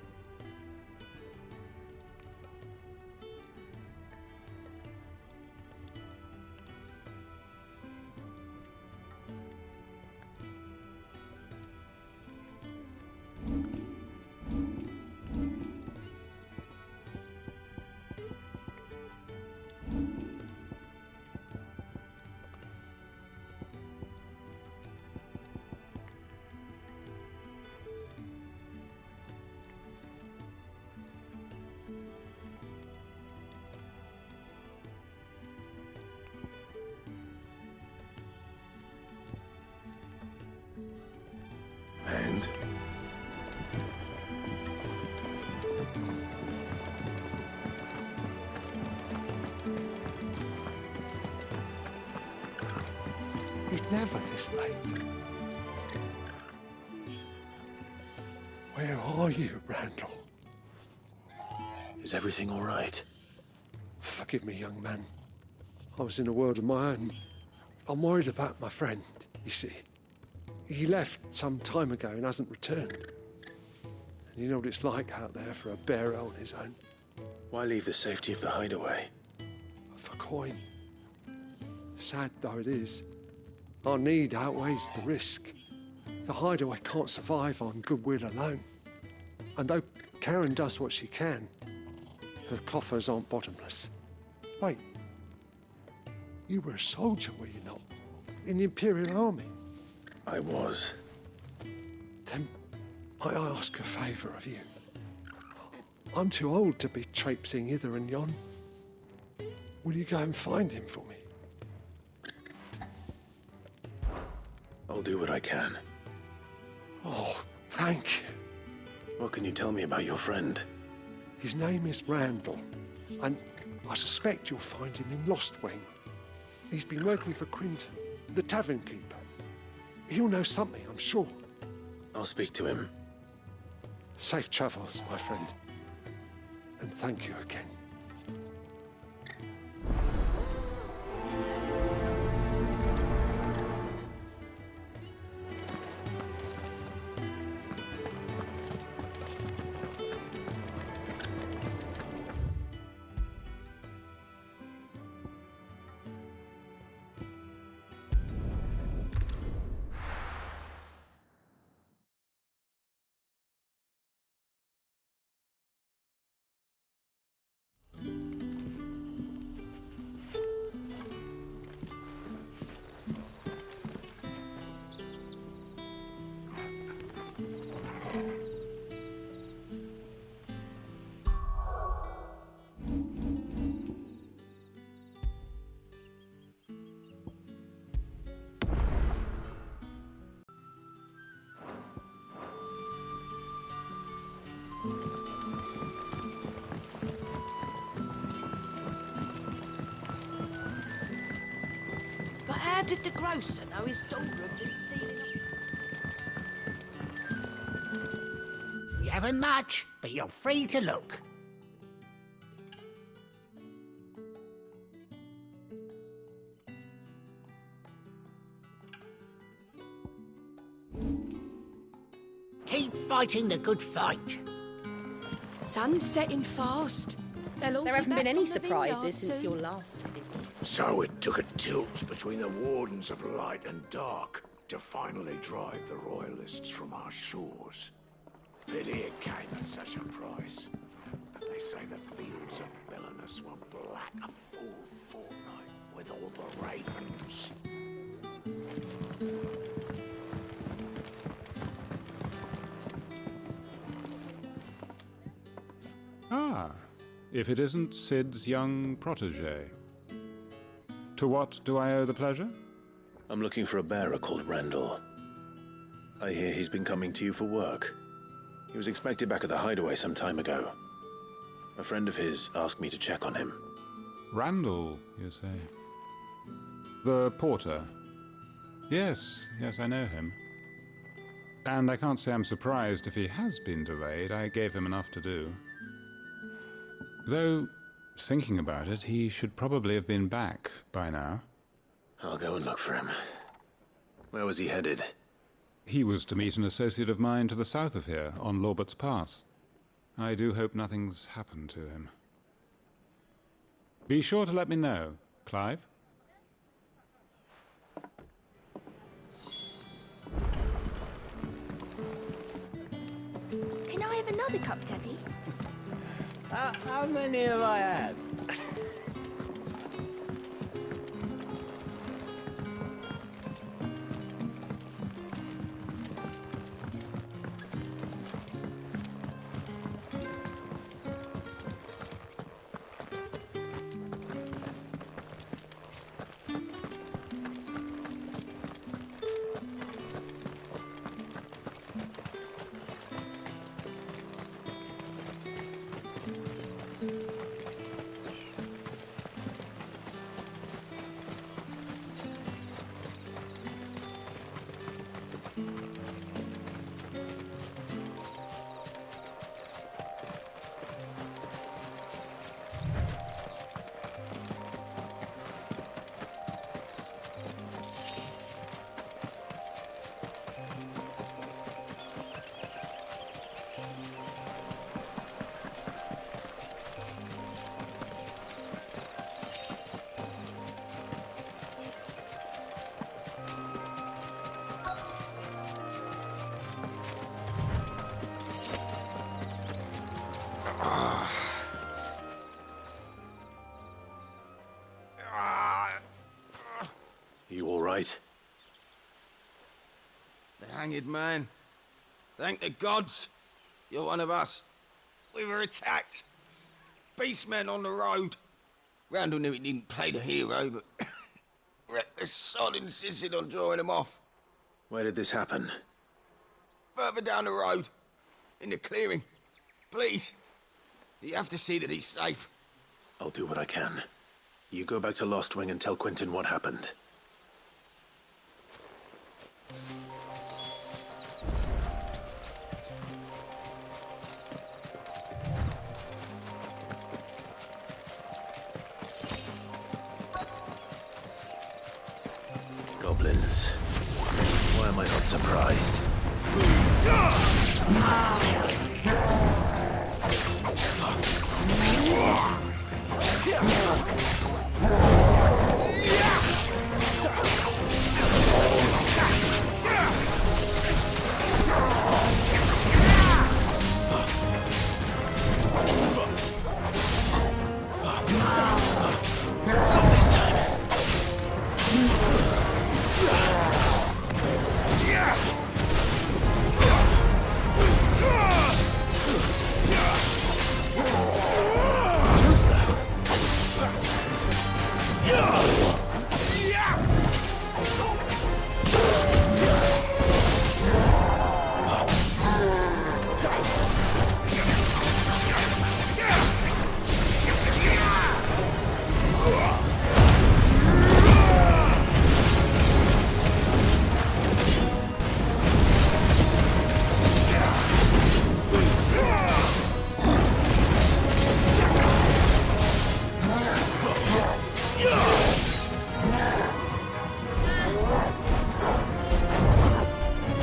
And? It's never this late. Where are you, Randall? Is everything all right? Forgive me, young man. I was in a world of my own. I'm worried about my friend, you see. He left some time ago and hasn't returned. And you know what it's like out there for a bearer on his own. Why leave the safety of the Hideaway? For coin. Sad though it is, our need outweighs the risk. The Hideaway can't survive on goodwill alone. And though Karen does what she can, her coffers aren't bottomless. Wait, you were a soldier, were you not? In the Imperial Army? I was. Then might I ask a favour of you? I'm too old to be traipsing hither and yon. Will you go and find him for me? I'll do what I can. Oh, thank you. What can you tell me about your friend? His name is Randall, and I suspect you'll find him in Lostwing. He's been working for Quinton, the tavern keeper. He'll know something, I'm sure. I'll speak to him. Safe travels, my friend. And thank you again. But how did the grocer know his daughter had been stealing up? You haven't much, but you're free to look. Keep fighting the good fight. Sun's setting fast. There haven't been any surprises since your last visit. So it took a tilt between the Wardens of Light and Dark to finally drive the Royalists from our shores. Pity it came at such a price. They say the fields of Belenus were black a full fortnight with all the ravens. Ah, if it isn't Sid's young protege. To what do I owe the pleasure? I'm looking for a bearer called Randall. I hear he's been coming to you for work. He was expected back at the hideaway some time ago. A friend of his asked me to check on him. Randall, you say? The porter? Yes, I know him. And I can't say I'm surprised if he has been delayed. I gave him enough to do. Though, thinking about it, he should probably have been back by now. I'll go and look for him. Where was he headed? He was to meet an associate of mine to the south of here, on Lorbert's Pass. I do hope nothing's happened to him. Be sure to let me know, Clive. Can I have another cup, Daddy? How many have I had? You all right? The hanged man. Thank the gods. You're one of us. We were attacked. Beastmen on the road. Randall knew he didn't play the hero, but reckless sod insisted on drawing him off. Where did this happen? Further down the road. In the clearing. Please. You have to see that he's safe. I'll do what I can. You go back to Lost Wing and tell Quentin what happened. Goblins. Why am I not surprised? Not this time.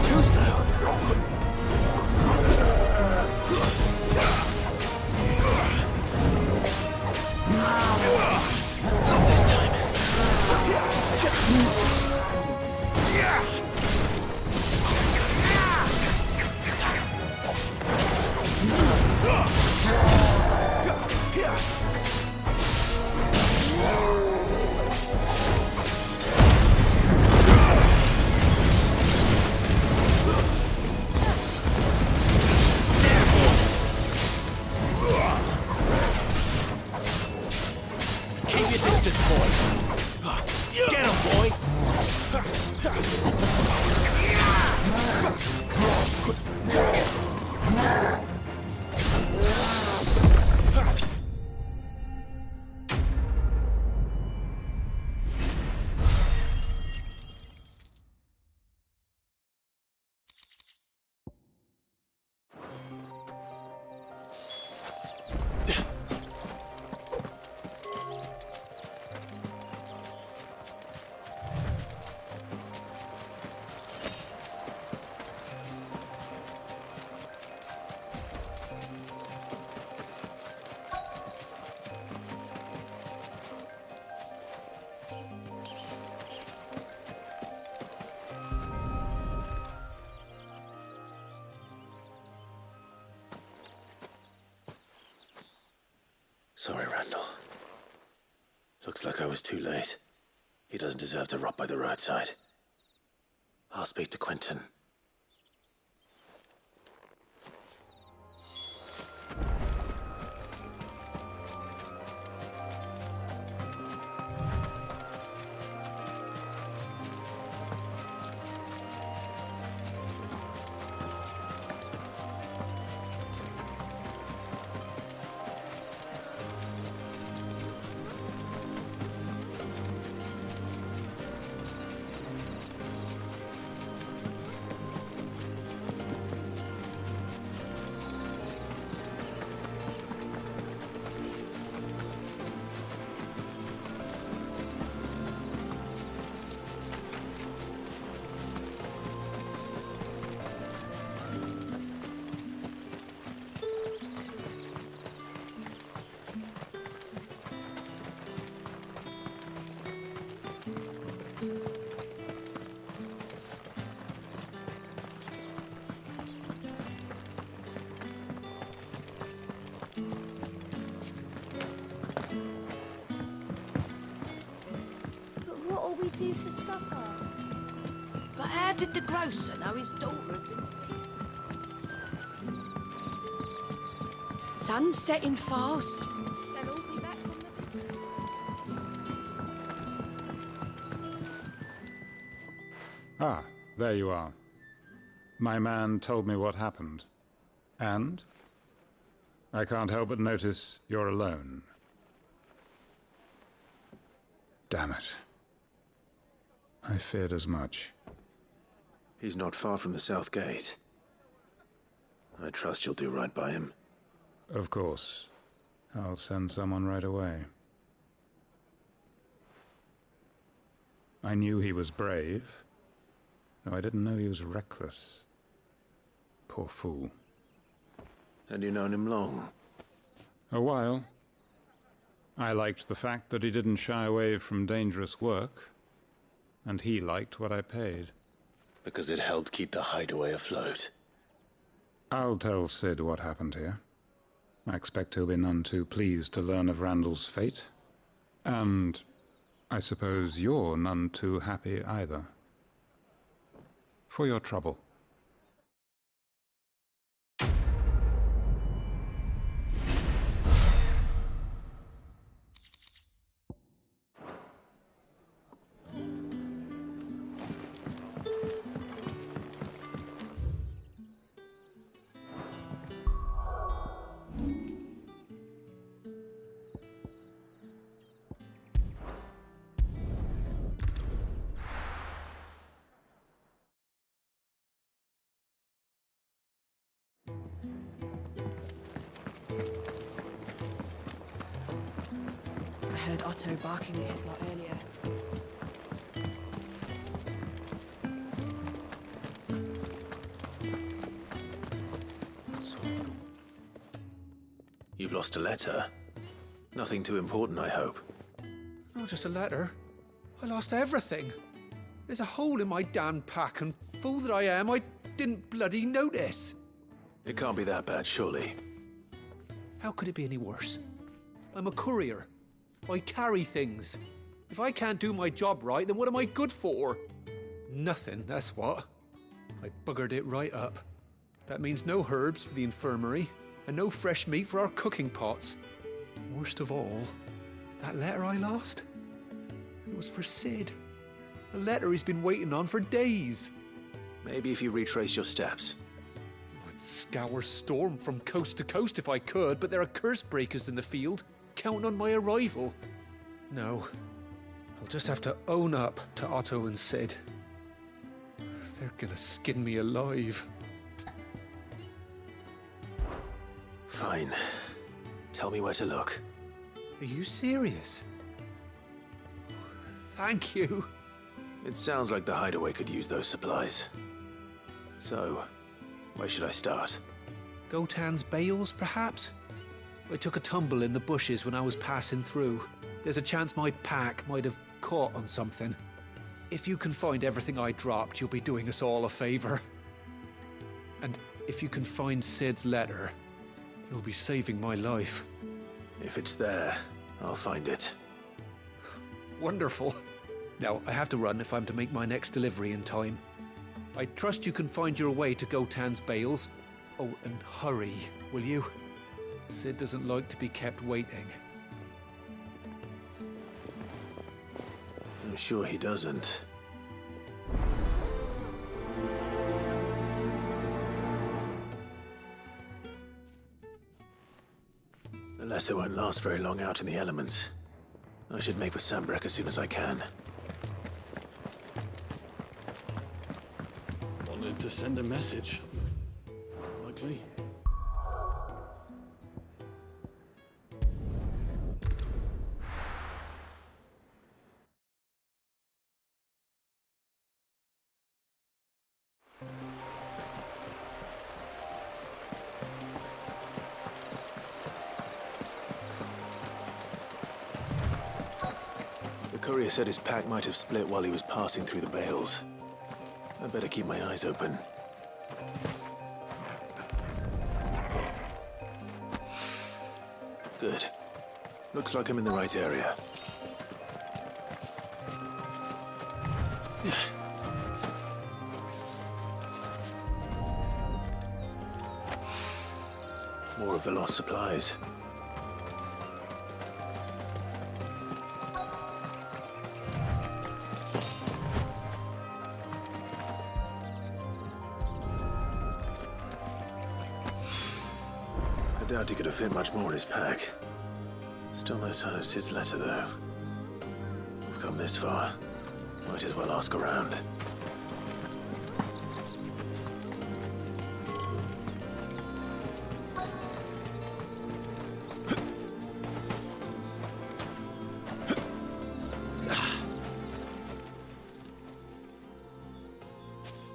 Too slow. Sorry, Randall. Looks like I was too late. He doesn't deserve to rot by the roadside. I'll speak to Quentin. we do for supper? But how did the grocer know his daughter had been Sun's setting fast. They'll all be back from the... Ah, there you are. My man told me what happened. And? I can't help but notice you're alone. Damn it. I feared as much. He's not far from the south gate. I trust you'll do right by him. Of course. I'll send someone right away. I knew he was brave, though I didn't know he was reckless. Poor fool. And you known him long? A while. I liked the fact that he didn't shy away from dangerous work, and he liked what I paid. Because it helped keep the hideaway afloat. I'll tell Sid what happened here. I expect he'll be none too pleased to learn of Randall's fate. And I suppose you're none too happy either. For your trouble. I heard Otto barking at his lot earlier. You've lost a letter. Nothing too important, I hope. Not just a letter. I lost everything. There's a hole in my damn pack, and fool that I am, I didn't bloody notice. It can't be that bad, surely. How could it be any worse? I'm a courier. I carry things. If I can't do my job right, then what am I good for? Nothing, that's what. I buggered it right up. That means no herbs for the infirmary, and no fresh meat for our cooking pots. Worst of all, that letter I lost? It was for Sid. A letter he's been waiting on for days. Maybe if you retrace your steps. I'd scour Storm from coast to coast if I could, but there are curse breakers in the field, counting on my arrival. No, I'll just have to own up to Otto and Sid. They're gonna skin me alive. Fine. Tell me where to look. Are you serious? Thank you. It sounds like the hideaway could use those supplies. So, where should I start? Gotan's bales, perhaps? I took a tumble in the bushes when I was passing through. There's a chance my pack might have caught on something. If you can find everything I dropped, you'll be doing us all a favor. And if you can find Sid's letter, you'll be saving my life. If it's there, I'll find it. Wonderful. Now, I have to run if I'm to make my next delivery in time. I trust you can find your way to Gotan's bales. Oh, and hurry, will you? Sid doesn't like to be kept waiting. I'm sure he doesn't. The letter won't last very long out in the elements. I should make for Sambrek as soon as I can. Wanted to send a message. Likely. The courier said his pack might have split while he was passing through the bales. I'd better keep my eyes open. Good. Looks like I'm in the right area. More of the lost supplies. I doubt he could have fit much more in his pack. Still no sign of Sid's letter, though. We've come this far. Might as well ask around.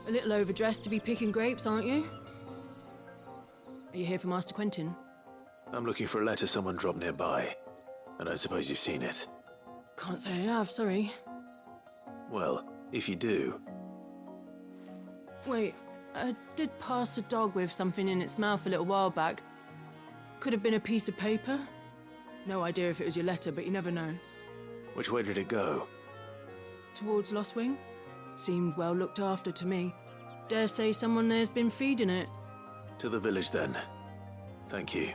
A little overdressed to be picking grapes, aren't you? Are you here for Master Quentin? I'm looking for a letter someone dropped nearby. I don't suppose you've seen it. Can't say I have, sorry. Well, if you do... Wait, I did pass a dog with something in its mouth a little while back. Could have been a piece of paper. No idea if it was your letter, but you never know. Which way did it go? Towards Lost Wing? Seemed well looked after to me. Dare say someone there's been feeding it. To the village, then. Thank you.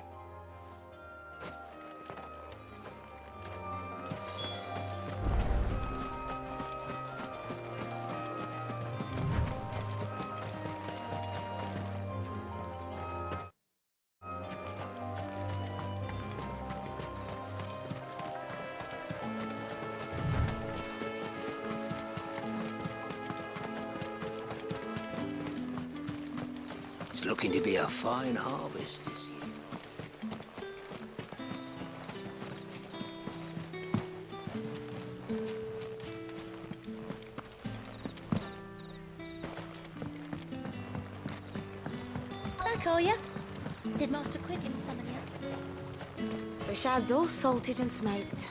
It's looking to be a fine harvest this year. I call ya. Did Master Quentin summon you? The shad's all salted and smoked.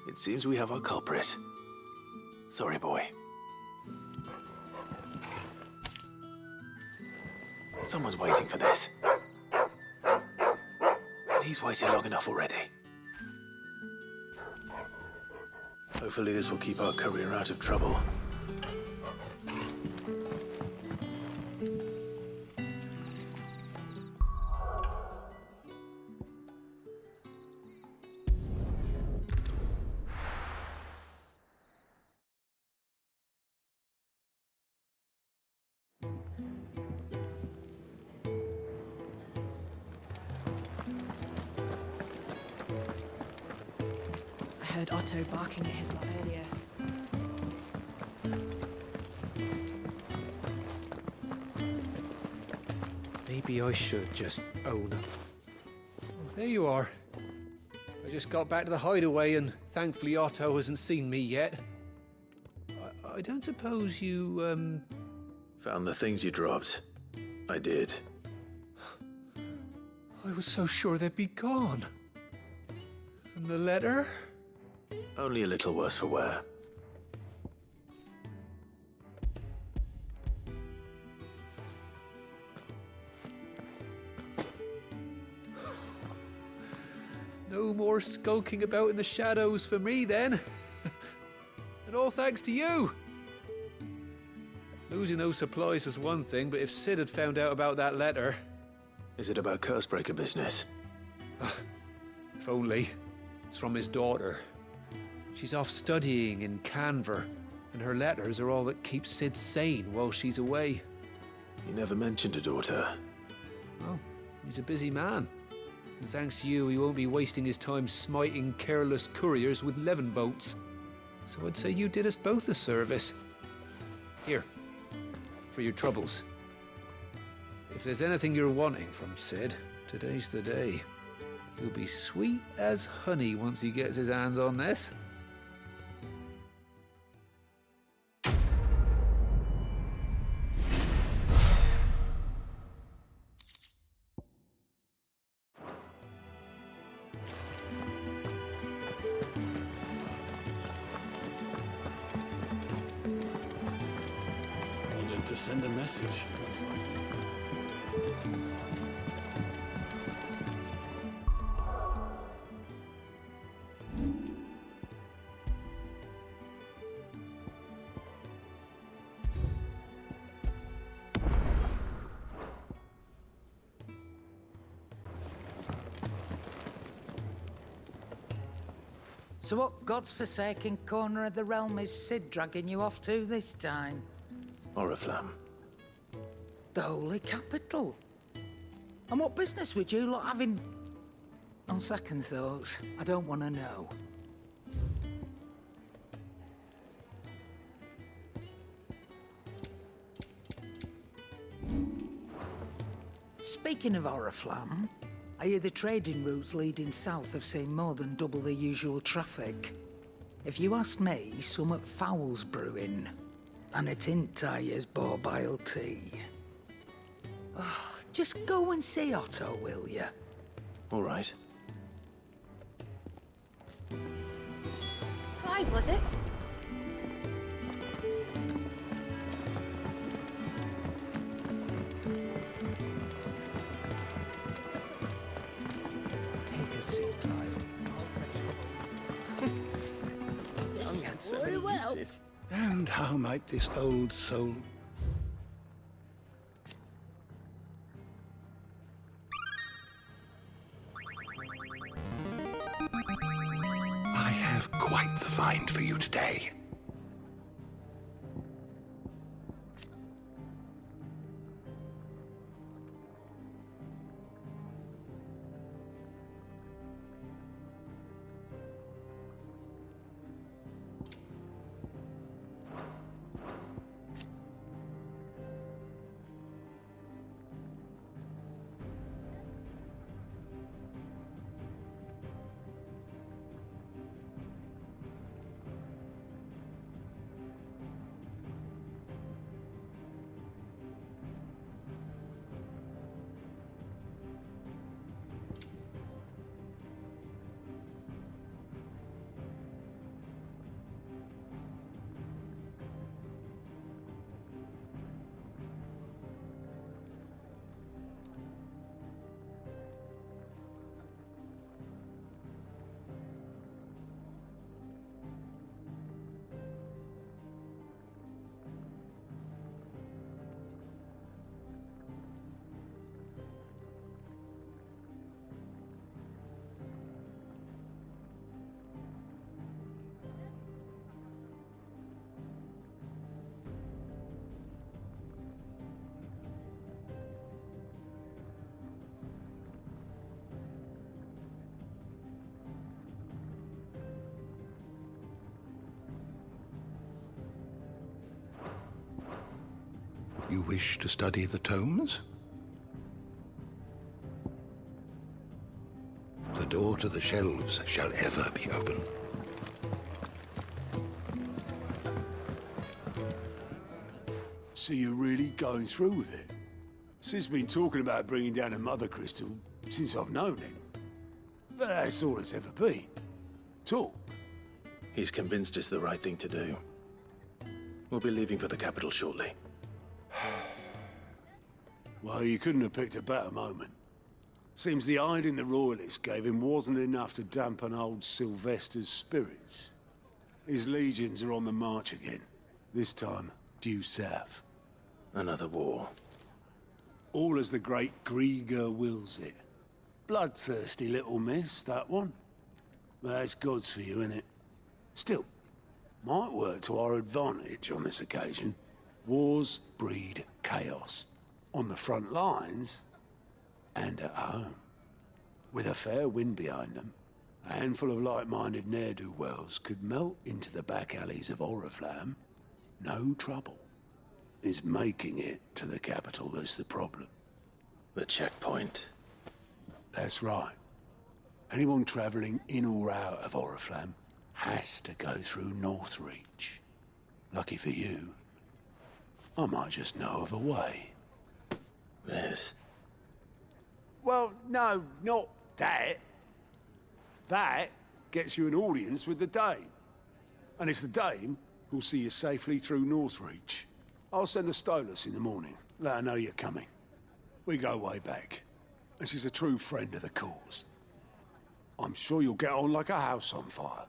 It seems we have our culprit. Sorry, boy. Someone's waiting for this. And he's waited long enough already. Hopefully this will keep our courier out of trouble. I heard Otto barking at his lot earlier. Maybe I should just own up. Oh, there you are. I just got back to the hideaway and thankfully Otto hasn't seen me yet. I don't suppose you, Found the things you dropped. I did. I was so sure they'd be gone. And the letter? Only a little worse for wear. No more skulking about in the shadows for me, then. And all thanks to you. Losing those supplies is one thing, but if Sid had found out about that letter... Is it about Cursebreaker business? If only. It's from his daughter. She's off studying in Canver, and her letters are all that keeps Sid sane while she's away. You never mentioned a daughter. Oh, he's a busy man. And thanks to you, he won't be wasting his time smiting careless couriers with levin boats. So I'd say you did us both a service. Here, for your troubles. If there's anything you're wanting from Sid, today's the day. He'll be sweet as honey once he gets his hands on this. Wanted to send a message. So what god's-forsaken corner of the realm is Sid dragging you off to this time? Oriflamme. The holy capital. And what business would you lot have in... On second thoughts, I don't want to know. Speaking of Oriflamme, I hear the trading routes leading south have seen more than double the usual traffic. If you ask me, summat foul's brewing. And it ain't Tyre's borbile tea. Oh, just go and see Otto, will you? All right. Clive, was it? Take a seat, Clive. Young and so many uses. And how might this old soul... I have quite the find for you today. You wish to study the tomes? The door to the shelves shall ever be open. So you're really going through with it? Sid's been talking about bringing down a mother crystal since I've known him. But that's all it's ever been. Talk. He's convinced it's the right thing to do. We'll be leaving for the capital shortly. Well, you couldn't have picked a better moment. Seems the hiding the royalists gave him wasn't enough to dampen old Sylvester's spirits. His legions are on the march again. This time, due south. Another war. All as the great Grieger wills it. Bloodthirsty little miss, that one. But that's God's for you, innit? Still, might work to our advantage on this occasion. Wars breed chaos. On the front lines, and at home. With a fair wind behind them, a handful of like-minded ne'er-do-wells could melt into the back alleys of Oriflamme. No trouble. It's making it to the capital that's the problem. The checkpoint. That's right. Anyone travelling in or out of Oriflamme has to go through Northreach. Lucky for you, I might just know of a way. This? Well, no, not that. That gets you an audience with the Dame. And it's the Dame who'll see you safely through Northreach. I'll send a Stolas in the morning, let her know you're coming. We go way back, and she's a true friend of the cause. I'm sure you'll get on like a house on fire.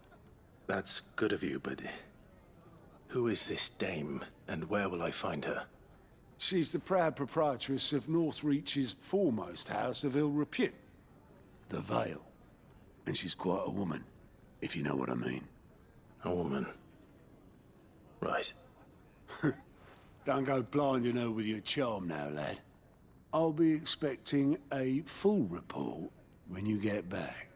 That's good of you, but... who is this Dame, and where will I find her? She's the proud proprietress of Northreach's foremost house of ill repute, the Vale. And she's quite a woman. if you know what I mean. A woman. Right. Don't go blinding her with your charm now, lad. I'll be expecting a full report when you get back.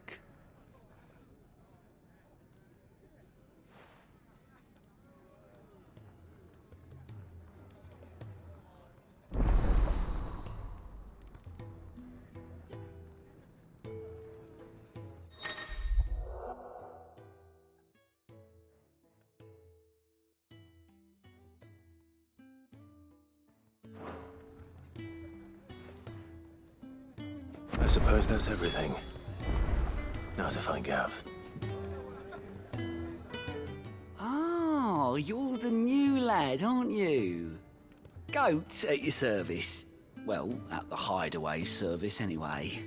I suppose that's everything. Now to find Gav. Oh, you're the new lad, aren't you? Goat at your service. Well, at the hideaway service anyway.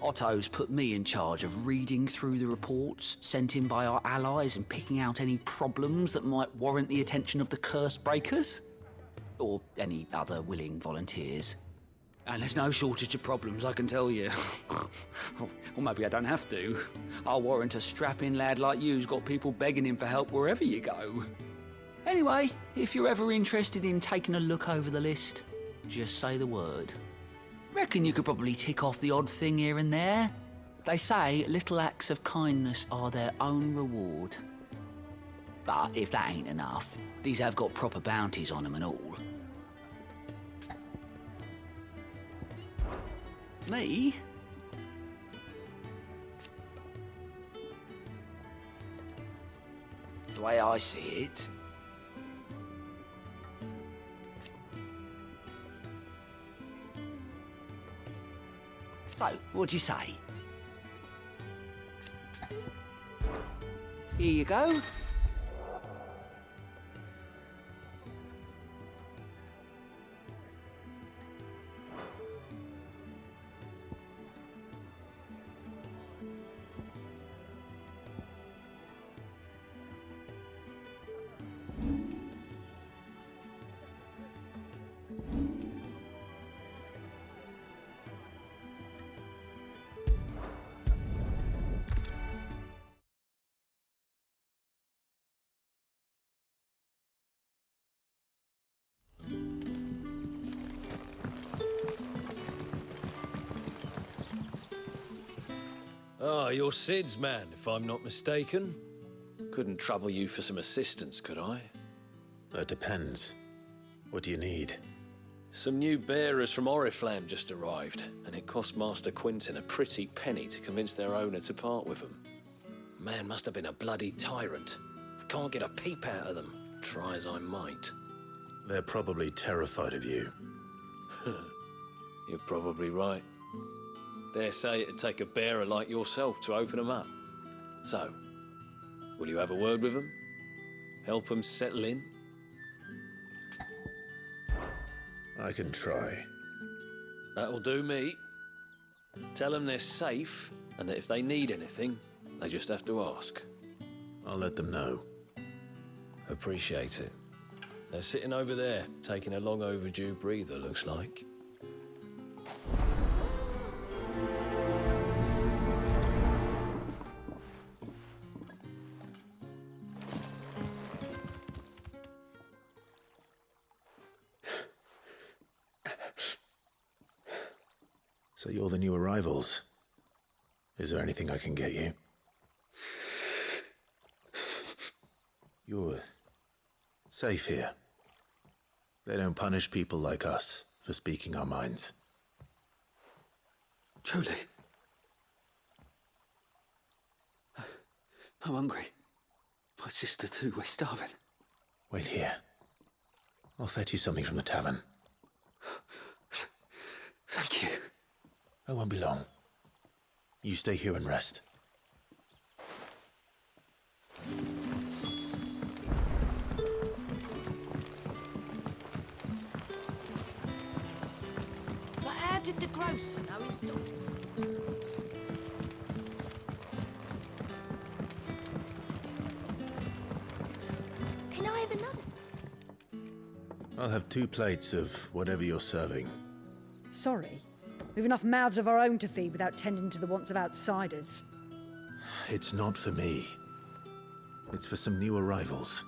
Otto's put me in charge of reading through the reports sent in by our allies and picking out any problems that might warrant the attention of the curse breakers. Or any other willing volunteers. And there's no shortage of problems, I can tell you. Or maybe I don't have to. I'll warrant a strapping lad like you's got people begging him for help wherever you go. Anyway, if you're ever interested in taking a look over the list, just say the word. Reckon you could probably tick off the odd thing here and there. They say little acts of kindness are their own reward. But if that ain't enough, these have got proper bounties on them and all. Me? The way I see it... So, what'd you say? Here you go. Ah, you're Sid's man, if I'm not mistaken. Couldn't trouble you for some assistance, could I? That depends. What do you need? Some new bearers from Oriflamme just arrived, and it cost Master Quinton a pretty penny to convince their owner to part with them. Man must have been a bloody tyrant. Can't get a peep out of them, try as I might. They're probably terrified of you. You're probably right. Dare say it'd take a bearer like yourself to open them up. So, will you have a word with them? Help them settle in? I can try. That'll do me. Tell them they're safe, and that if they need anything, they just have to ask. I'll let them know. Appreciate it. They're sitting over there, taking a long overdue breather, looks like. So you're the new arrivals. Is there anything I can get you? You're safe here. They don't punish people like us for speaking our minds. Truly. I'm hungry. My sister too, we're starving. Wait here. I'll fetch you something from the tavern. Thank you. I won't be long. You stay here and rest. But how did the grocer know his dog? Can I have another? I'll have 2 plates of whatever you're serving. Sorry. We've enough mouths of our own to feed without tending to the wants of outsiders. It's not for me. It's for some new arrivals.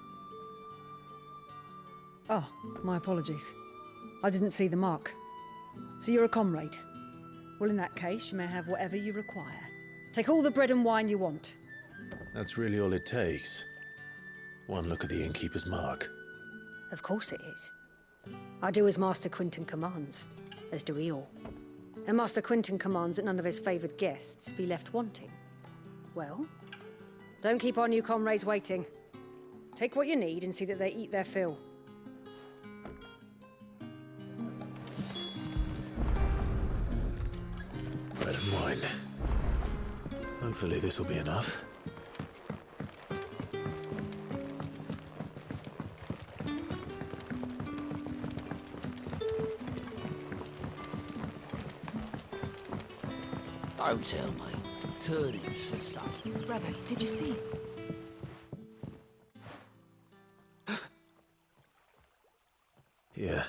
Oh, my apologies. I didn't see the mark. So you're a comrade. Well, in that case, you may have whatever you require. Take all the bread and wine you want. That's really all it takes. One look at the innkeeper's mark. Of course it is. I do as Master Quinton commands, as do we all. And Master Quinton commands that none of his favoured guests be left wanting. Well, don't keep our new comrades waiting. Take what you need and see that they eat their fill. Bread and wine. Hopefully this will be enough. Don't tell me. Turnips for supper. Brother, did you see? Here.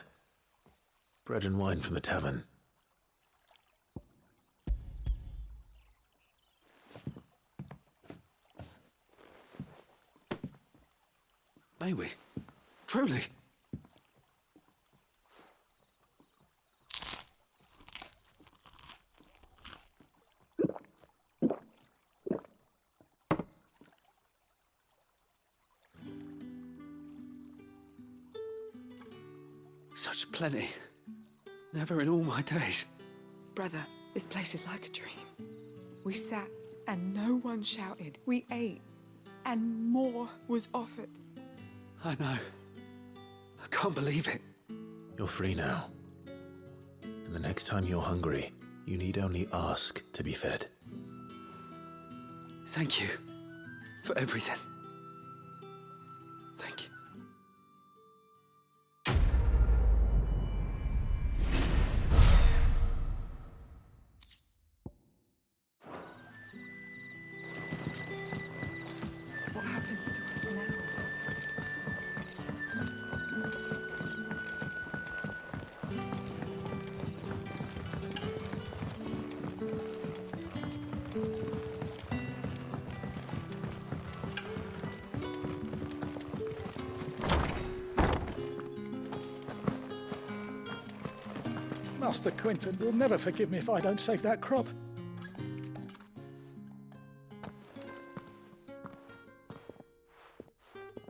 Bread and wine from the tavern. May we? Truly? Such plenty. Never in all my days. Brother, this place is like a dream. We sat and no one shouted. We ate and more was offered. I know. I can't believe it. You're free now. And the next time you're hungry, you need only ask to be fed. Thank you for everything. Thank you. What happens to us now? Master Quinton will never forgive me if I don't save that crop.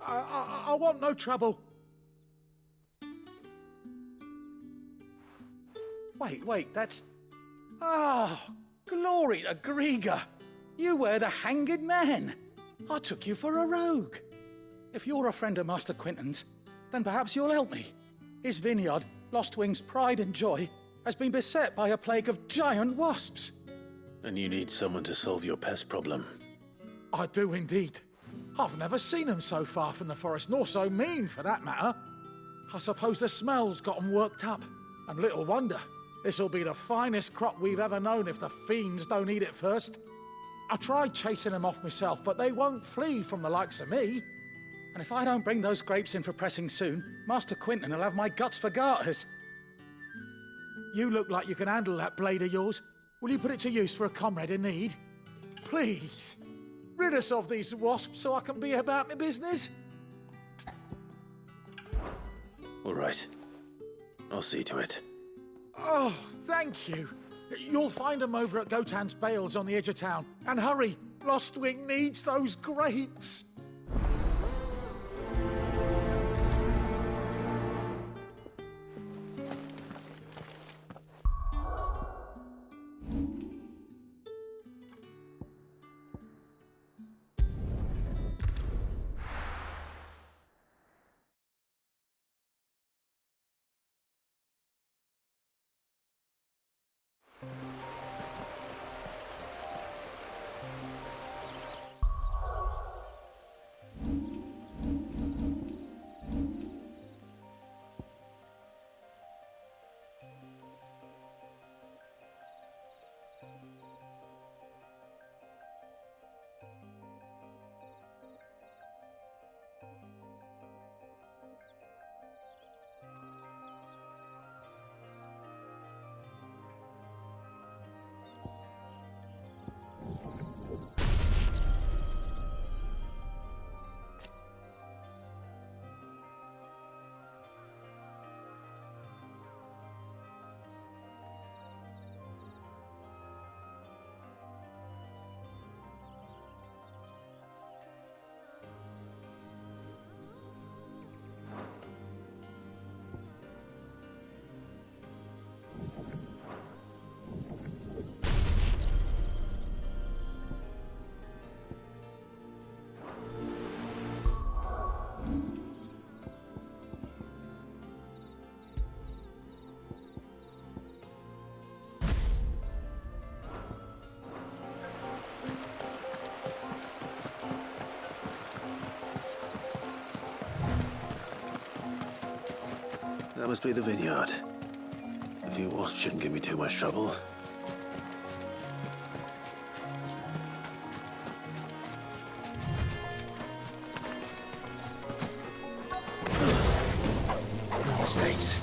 I want no trouble. Wait, that's... Oh, glory to Grieger. You were the hanged man. I took you for a rogue. If you're a friend of Master Quinton's, then perhaps you'll help me. His vineyard, Lostwing's pride and joy, has been beset by a plague of giant wasps. And you need someone to solve your pest problem. I do indeed. I've never seen them so far from the forest, nor so mean, for that matter. I suppose the smell's got them worked up. And little wonder. This'll be the finest crop we've ever known if the fiends don't eat it first. I tried chasing them off myself, but they won't flee from the likes of me. And if I don't bring those grapes in for pressing soon, Master Quinton will have my guts for garters. You look like you can handle that blade of yours. Will you put it to use for a comrade in need? Please, rid us of these wasps so I can be about my business. All right. I'll see to it. Oh, thank you. You'll find them over at Gotan's Bales on the edge of town. And hurry, Lostwing needs those grapes. That must be the vineyard. A few wasps shouldn't give me too much trouble. No mistakes.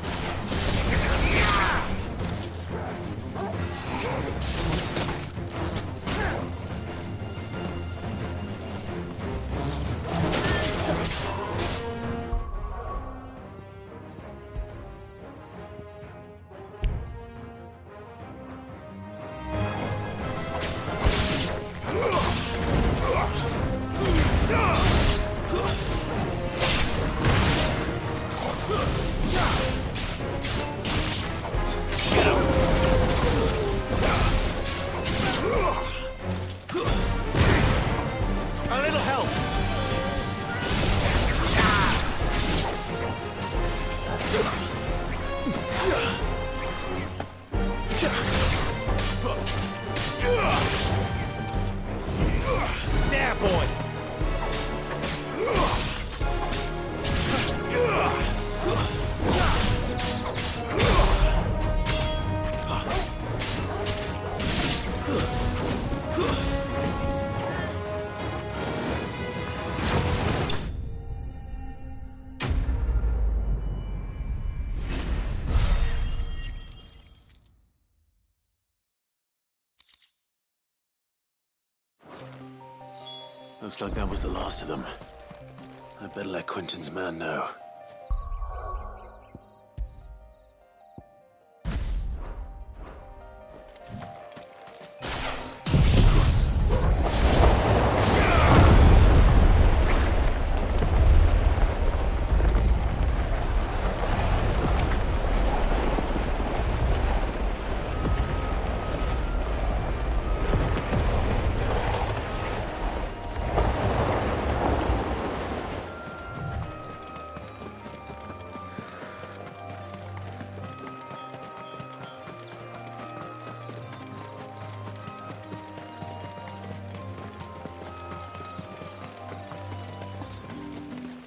Looks like that was the last of them. I'd better let Quentin's man know.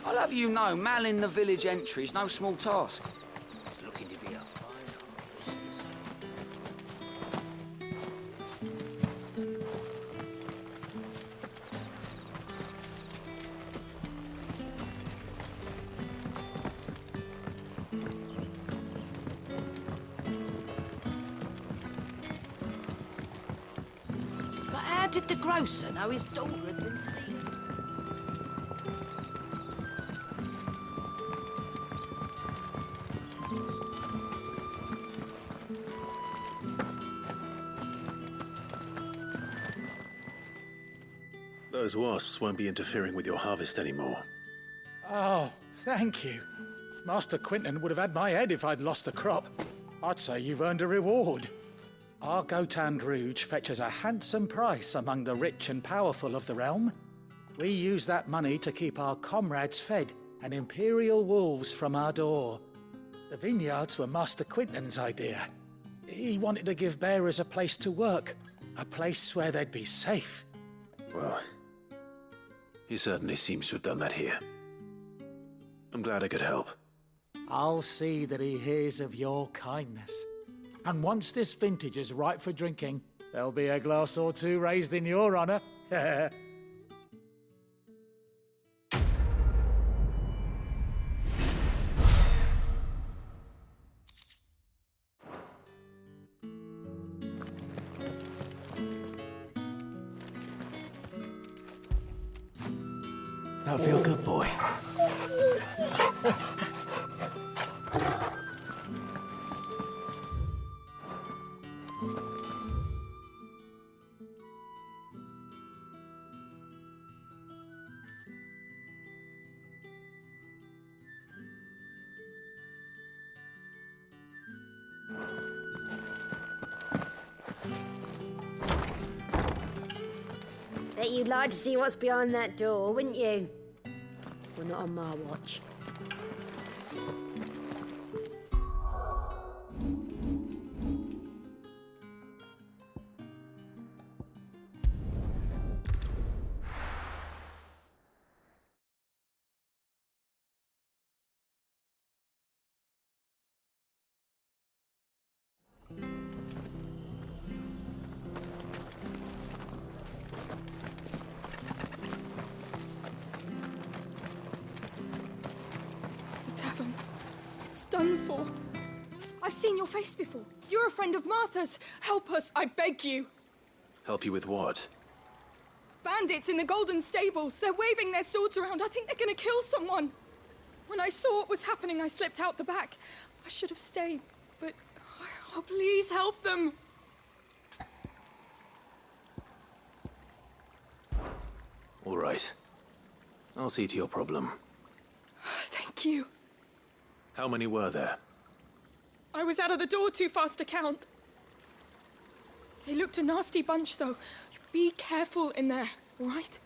I'll have you know, manning the village entry is no small task. It's looking to be a fine business. But how did the grocer know his daughter had been stealing? Those wasps won't be interfering with your harvest anymore. Oh, thank you. Master Quentin would have had my head if I'd lost the crop. I'd say you've earned a reward. Our Gotand Rouge fetches a handsome price among the rich and powerful of the realm. We use that money to keep our comrades fed and imperial wolves from our door. The vineyards were Master Quentin's idea. He wanted to give bearers a place to work, a place where they'd be safe. Well, he certainly seems to have done that here. I'm glad I could help. I'll see that he hears of your kindness. And once this vintage is ripe for drinking, there'll be a glass or two raised in your honor. Now feel good, boy. Bet you'd like to see what's behind that door, wouldn't you? Well, not on my watch. done for. I've seen your face before. You're a friend of Martha's. Help us, I beg you. Help you with what? Bandits in the Golden Stables. They're waving their swords around. I think they're gonna kill someone. When I saw what was happening, I slipped out the back. I should have stayed, but... Oh, please help them. All right. I'll see to your problem. Thank you. How many were there? I was out of the door too fast to count. They looked a nasty bunch, though. Be careful in there, all right?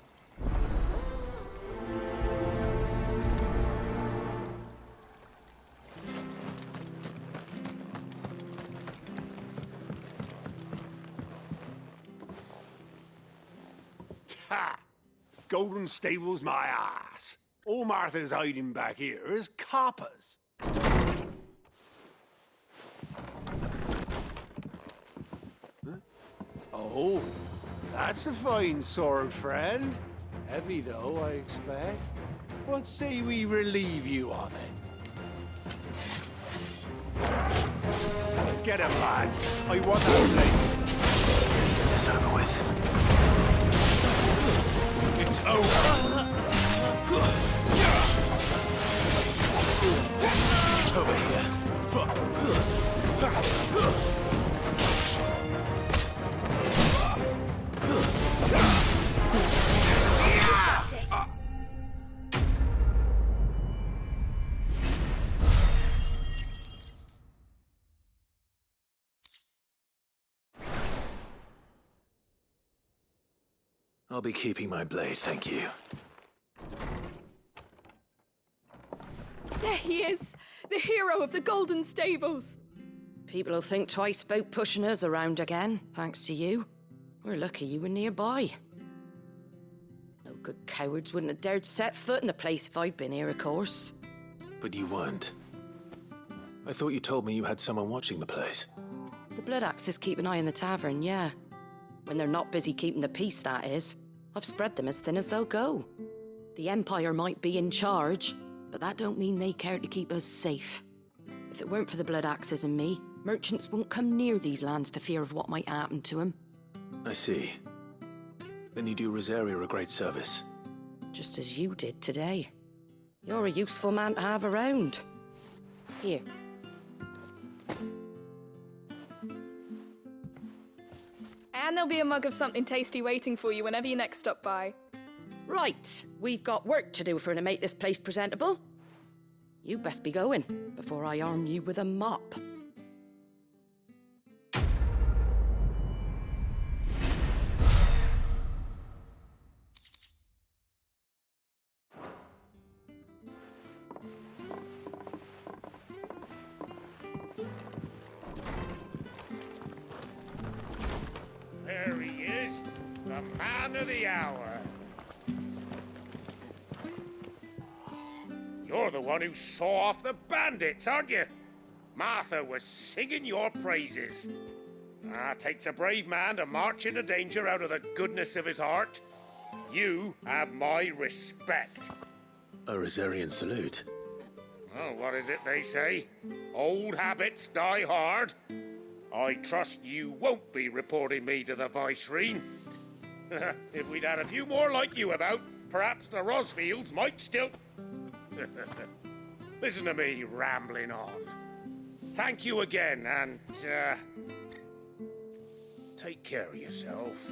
Ha! Golden Stables, my ass. All Martha's hiding back here is coppers. Huh? Oh, that's a fine sword, friend. Heavy, though, I expect. What say we relieve you of it? Get him, lads. I want that blade. Let's get this over with. It's over. Over here. I'll be keeping my blade, thank you. There he is, the hero of the Golden Stables. People will think twice about pushing us around again, thanks to you. We're lucky you were nearby. No good cowards wouldn't have dared set foot in the place if I'd been here, of course. But you weren't. I thought you told me you had someone watching the place. The Blood Axes keep an eye on the tavern, yeah. When they're not busy keeping the peace, that is. I've spread them as thin as they'll go. The Empire might be in charge, but that don't mean they care to keep us safe. If it weren't for the Blood Axes and me, merchants won't come near these lands for fear of what might happen to them. I see. Then you do Rosaria a great service. Just as you did today. You're a useful man to have around. Here. And there'll be a mug of something tasty waiting for you whenever you next stop by. Right, we've got work to do if we're to make this place presentable. You best be going before I arm you with a mop. There he is, the man of the hour. You're the one who saw off the bandits, aren't you? Martha was singing your praises. Takes a brave man to march into danger out of the goodness of his heart. You have my respect. A Rosarian salute. Oh, what is it they say? Old habits die hard. I trust you won't be reporting me to the Viceroy. If we'd had a few more like you about, perhaps the Rosfields might still... Listen to me rambling on. Thank you again, and, take care of yourself.